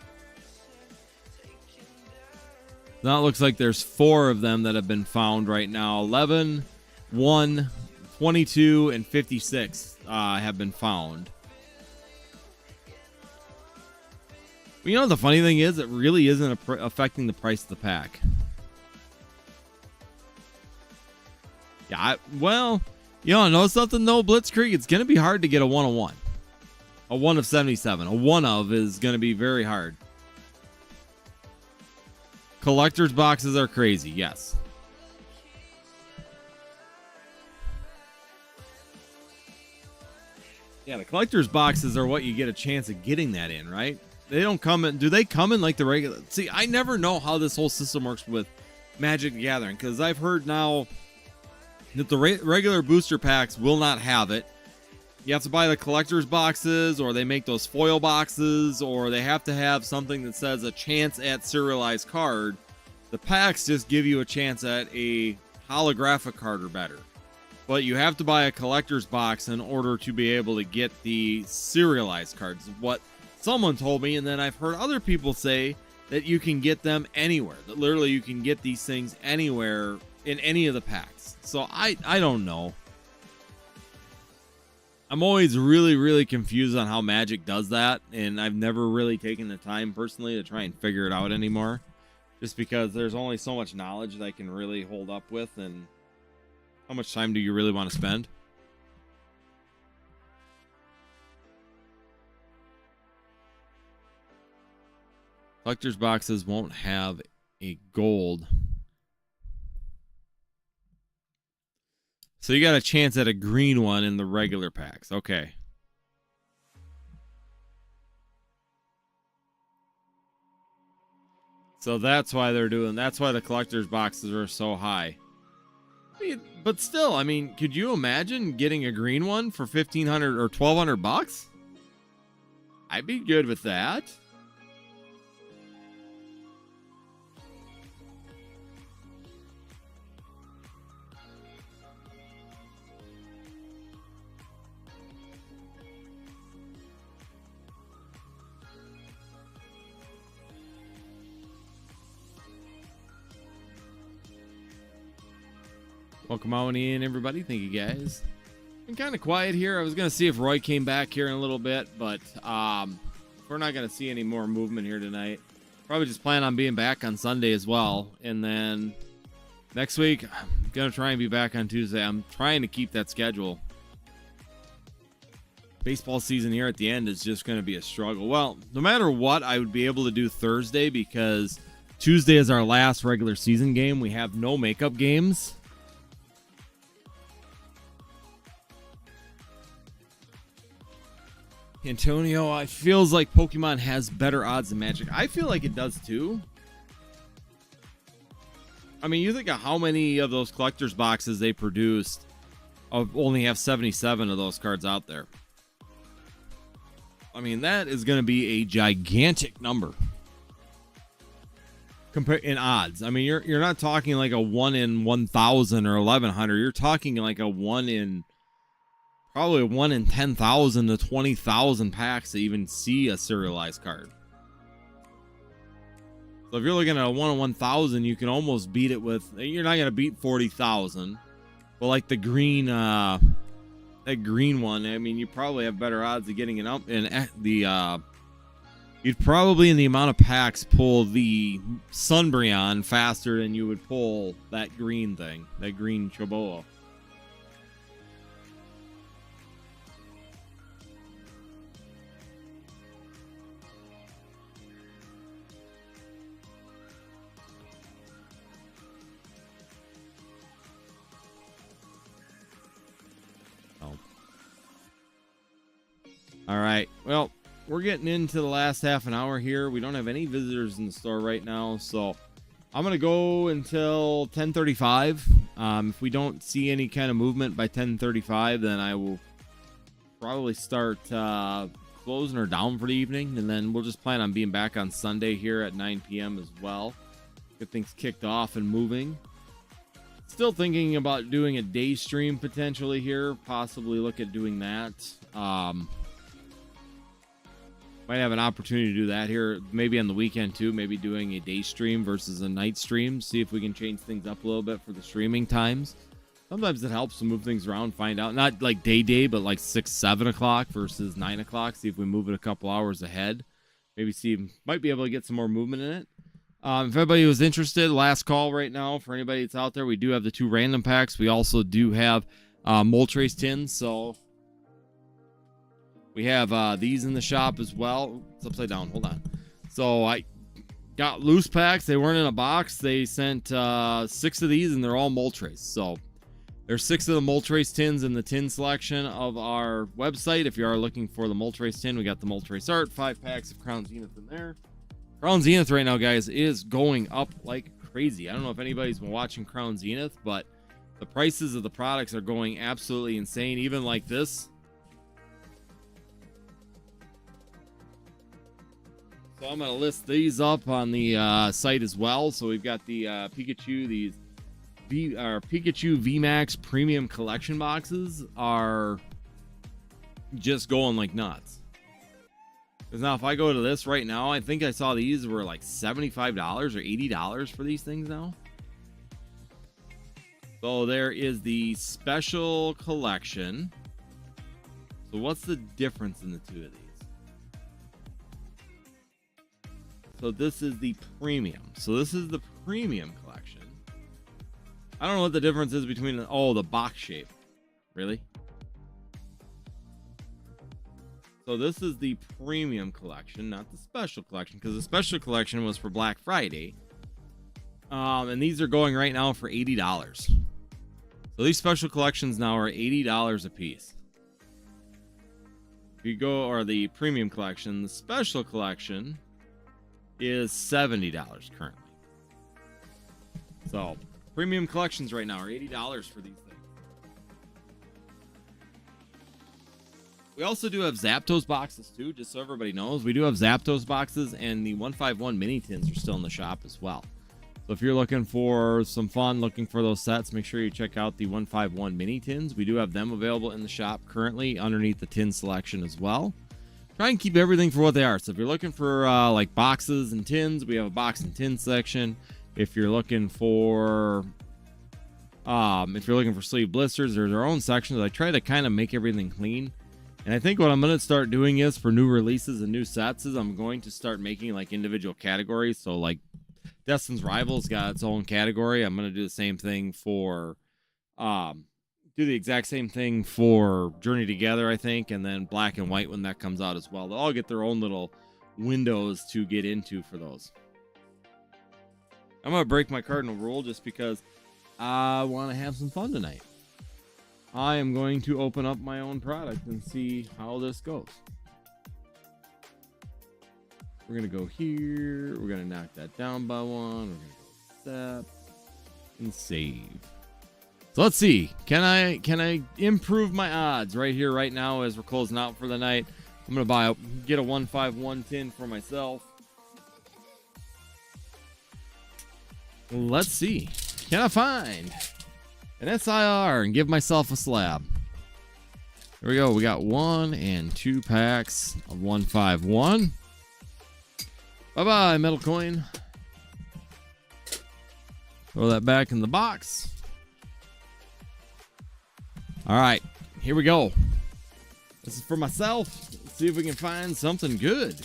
Speaker 1: Now it looks like there's 4 of them that have been found right now. 11, 1, 22, and 56 have been found. But you know, the funny thing is, it really isn't affecting the price of the pack. Yeah, well, you know something though, Blitzkrieg? It's going to be hard to get a 101. A 1 of 77. A 1 of is going to be very hard. Collector's boxes are crazy, yes. Yeah, the collector's boxes are what you get a chance of getting that in, right? They don't come in. Do they come in like the regular? See, I never know how this whole system works with Magic the Gathering, because I've heard now that the regular booster packs will not have it. You have to buy the collector's boxes, or they make those foil boxes, or they have to have something that says a chance at serialized card. The packs just give you a chance at a holographic card or better. But you have to buy a collector's box in order to be able to get the serialized cards. What someone told me, and then I've heard other people say that you can get them anywhere. That literally you can get these things anywhere in any of the packs. So I don't know. I'm always really, really confused on how Magic does that, and I've never really taken the time personally to try and figure it out anymore. Just because there's only so much knowledge that I can really hold up with, and how much time do you really want to spend? Collector's boxes won't have a gold. So you got a chance at a green one in the regular packs. Okay. So that's why that's why the collector's boxes are so high. I mean, but still, I mean, could you imagine getting a green one for 1,500 or 1,200 bucks? I'd be good with that. Welcome on in, everybody. Thank you, guys. Been kind of quiet here. I was going to see if Roy came back here in a little bit, but we're not going to see any more movement here tonight. Probably just plan on being back on Sunday as well. And then next week, I'm going to try and be back on Tuesday. I'm trying to keep that schedule. Baseball season here at the end is just going to be a struggle. Well, no matter what, I would be able to do Thursday because Tuesday is our last regular season game. We have no makeup games. Antonio, it feels like Pokemon has better odds than Magic. I feel like it does too. I mean, you think of how many of those collector's boxes they produced. Only have 77 of those cards out there. I mean, that is going to be a gigantic number. In odds. I mean, you're not talking like a 1 in 1,000 or 1,100. You're talking like a 1 in... Probably 1 in 10,000 to 20,000 packs to even see a serialized card. So if you're looking at a 1 in 1,000, you can almost beat it with... You're not going to beat 40,000. But like the green... that green one, I mean, you probably have better odds of getting it up. And you'd probably, in the amount of packs, pull the Sunbreon faster than you would pull that green thing. That green Choboa. All right. Well, we're getting into the last half an hour here. We don't have any visitors in the store right now, so I'm going to go until 10:35. If we don't see any kind of movement by 10:35, then I will probably start closing her down for the evening, and then we'll just plan on being back on Sunday here at 9 p.m. as well. Get things kicked off and moving. Still thinking about doing a day stream potentially here. Possibly look at doing that. Might have an opportunity to do that here, maybe on the weekend too. Maybe doing a day stream versus a night stream. See if we can change things up a little bit for the streaming times. Sometimes it helps to move things around, find out. Not like day, but like 6, 7 o'clock versus 9 o'clock. See if we move it a couple hours ahead. Maybe might be able to get some more movement in it. If anybody was interested, last call right now for anybody that's out there. We do have the 2 random packs. We also do have Moltres tins, so... We have these in the shop as well. It's upside down. Hold on. So I got loose packs. They weren't in a box. They sent 6 of these, and they're all Moltres. So there's 6 of the Moltres tins in the tin selection of our website. If you are looking for the Moltres tin, we got the Moltres art. 5 packs of Crown Zenith in there. Crown Zenith right now, guys, is going up like crazy. I don't know if anybody's been watching Crown Zenith, but the prices of the products are going absolutely insane. Even like this. So I'm going to list these up on the site as well. So we've got the Pikachu. Our Pikachu VMAX Premium Collection boxes are just going like nuts. Because now if I go to this right now, I think I saw these were like $75 or $80 for these things now. So there is the Special Collection. So what's the difference in the two of these? So this is the premium. So this is the premium collection. I don't know what the difference is between the box shape. Really? So So this is the premium collection, not the special collection, because the special collection was for Black Friday. And these are going right now for $80. So these special collections now are $80 a piece. If you go, or the premium collection, the special collection is $70 currently. So premium collections right now are $80 for these things. We also do have Zapdos boxes too, just so everybody knows. We do have Zapdos boxes, and the 151 mini tins are still in the shop as well. So if you're looking for some fun, looking for those sets, make sure you check out the 151 mini tins. We do have them available in the shop currently underneath the tin selection as well. Try and keep everything for what they are. So if you're looking for like boxes and tins, we have a box and tin section. If you're looking for sleeve blisters, there's our own sections. I try to kind of make everything clean. And I think what I'm going to start doing is for new releases and new sets is I'm going to start making like individual categories. So like Destin's Rivals got its own category. I'm going to do the same thing for, do the exact same thing for Journey Together, I think. And then Black and White when that comes out as well. They'll all get their own little windows to get into for those. I'm going to break my cardinal rule just because I want to have some fun tonight. I am going to open up my own product and see how this goes. We're going to go here. We're going to knock that down by one. We're going to go step and save. So let's see. Can I improve my odds right here, right now as we're closing out for the night? I'm going to get a 151 tin for myself. Let's see. Can I find an SIR and give myself a slab? Here we go. We got 1 and 2 packs of 151. Bye-bye, metal coin. Throw that back in the box. All right, here we go. This is for myself. Let's see if we can find something good.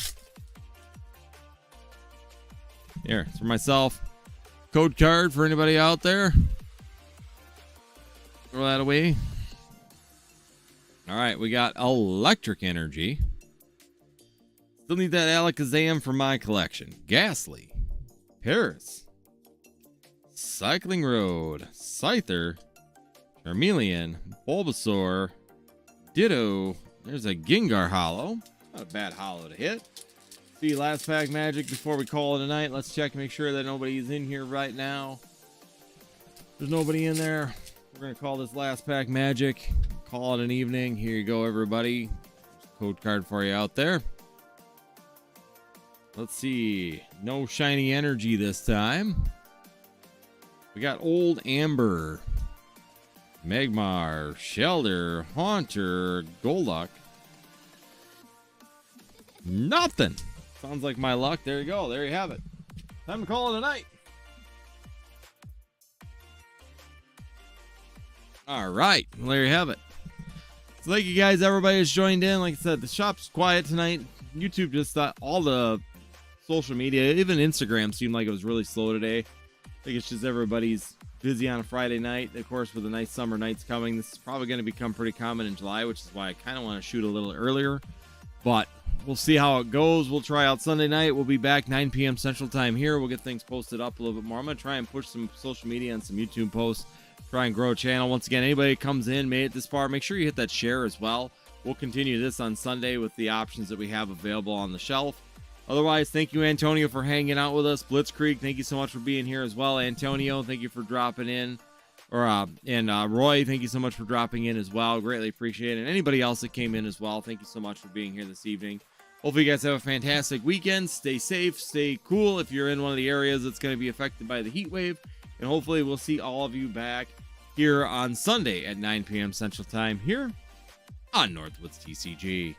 Speaker 1: Here, it's for myself. Code card for anybody out there. Throw that away. All right, we got Electric Energy. Still need that Alakazam for my collection. Ghastly. Paris. Cycling Road. Scyther. Charmeleon. Bulbasaur. Ditto. There's a Gengar holo. Not a bad holo to hit. See, last pack magic before we call it a night. Let's check and make sure that nobody's in here right now. There's nobody in there. We're going to call this last pack magic. Call it an evening. Here you go, everybody. Code card for you out there. Let's see. No shiny energy this time. We got Old Amber. Magmar. Shelter. Haunter. Golduck. Nothing. Sounds like my luck. There you go. There you have it. Time to call it a night. All right. Well, there you have it. So thank you guys. Everybody has joined in. Like I said, the shop's quiet tonight. YouTube just thought all the social media, even Instagram, seemed like it was really slow today. I think it's just everybody's busy on a Friday night. Of course, with the nice summer nights coming, this is probably going to become pretty common in July, which is why I kind of want to shoot a little earlier. But we'll see how it goes. We'll try out Sunday night. We'll be back 9 p.m. Central Time here. We'll get things posted up a little bit more. I'm going to try and push some social media and some YouTube posts. Try and grow a channel. Once again, anybody that comes in, made it this far, make sure you hit that share as well. We'll continue this on Sunday with the options that we have available on the shelf. Otherwise, thank you, Antonio, for hanging out with us. Blitzkrieg, thank you so much for being here as well. Antonio, thank you for dropping in. Roy, thank you so much for dropping in as well. Greatly appreciate it. And anybody else that came in as well, thank you so much for being here this evening. Hopefully you guys have a fantastic weekend. Stay safe, stay cool if you're in one of the areas that's going to be affected by the heat wave. And hopefully we'll see all of you back here on Sunday at 9 p.m. Central Time here on Northwoods TCG.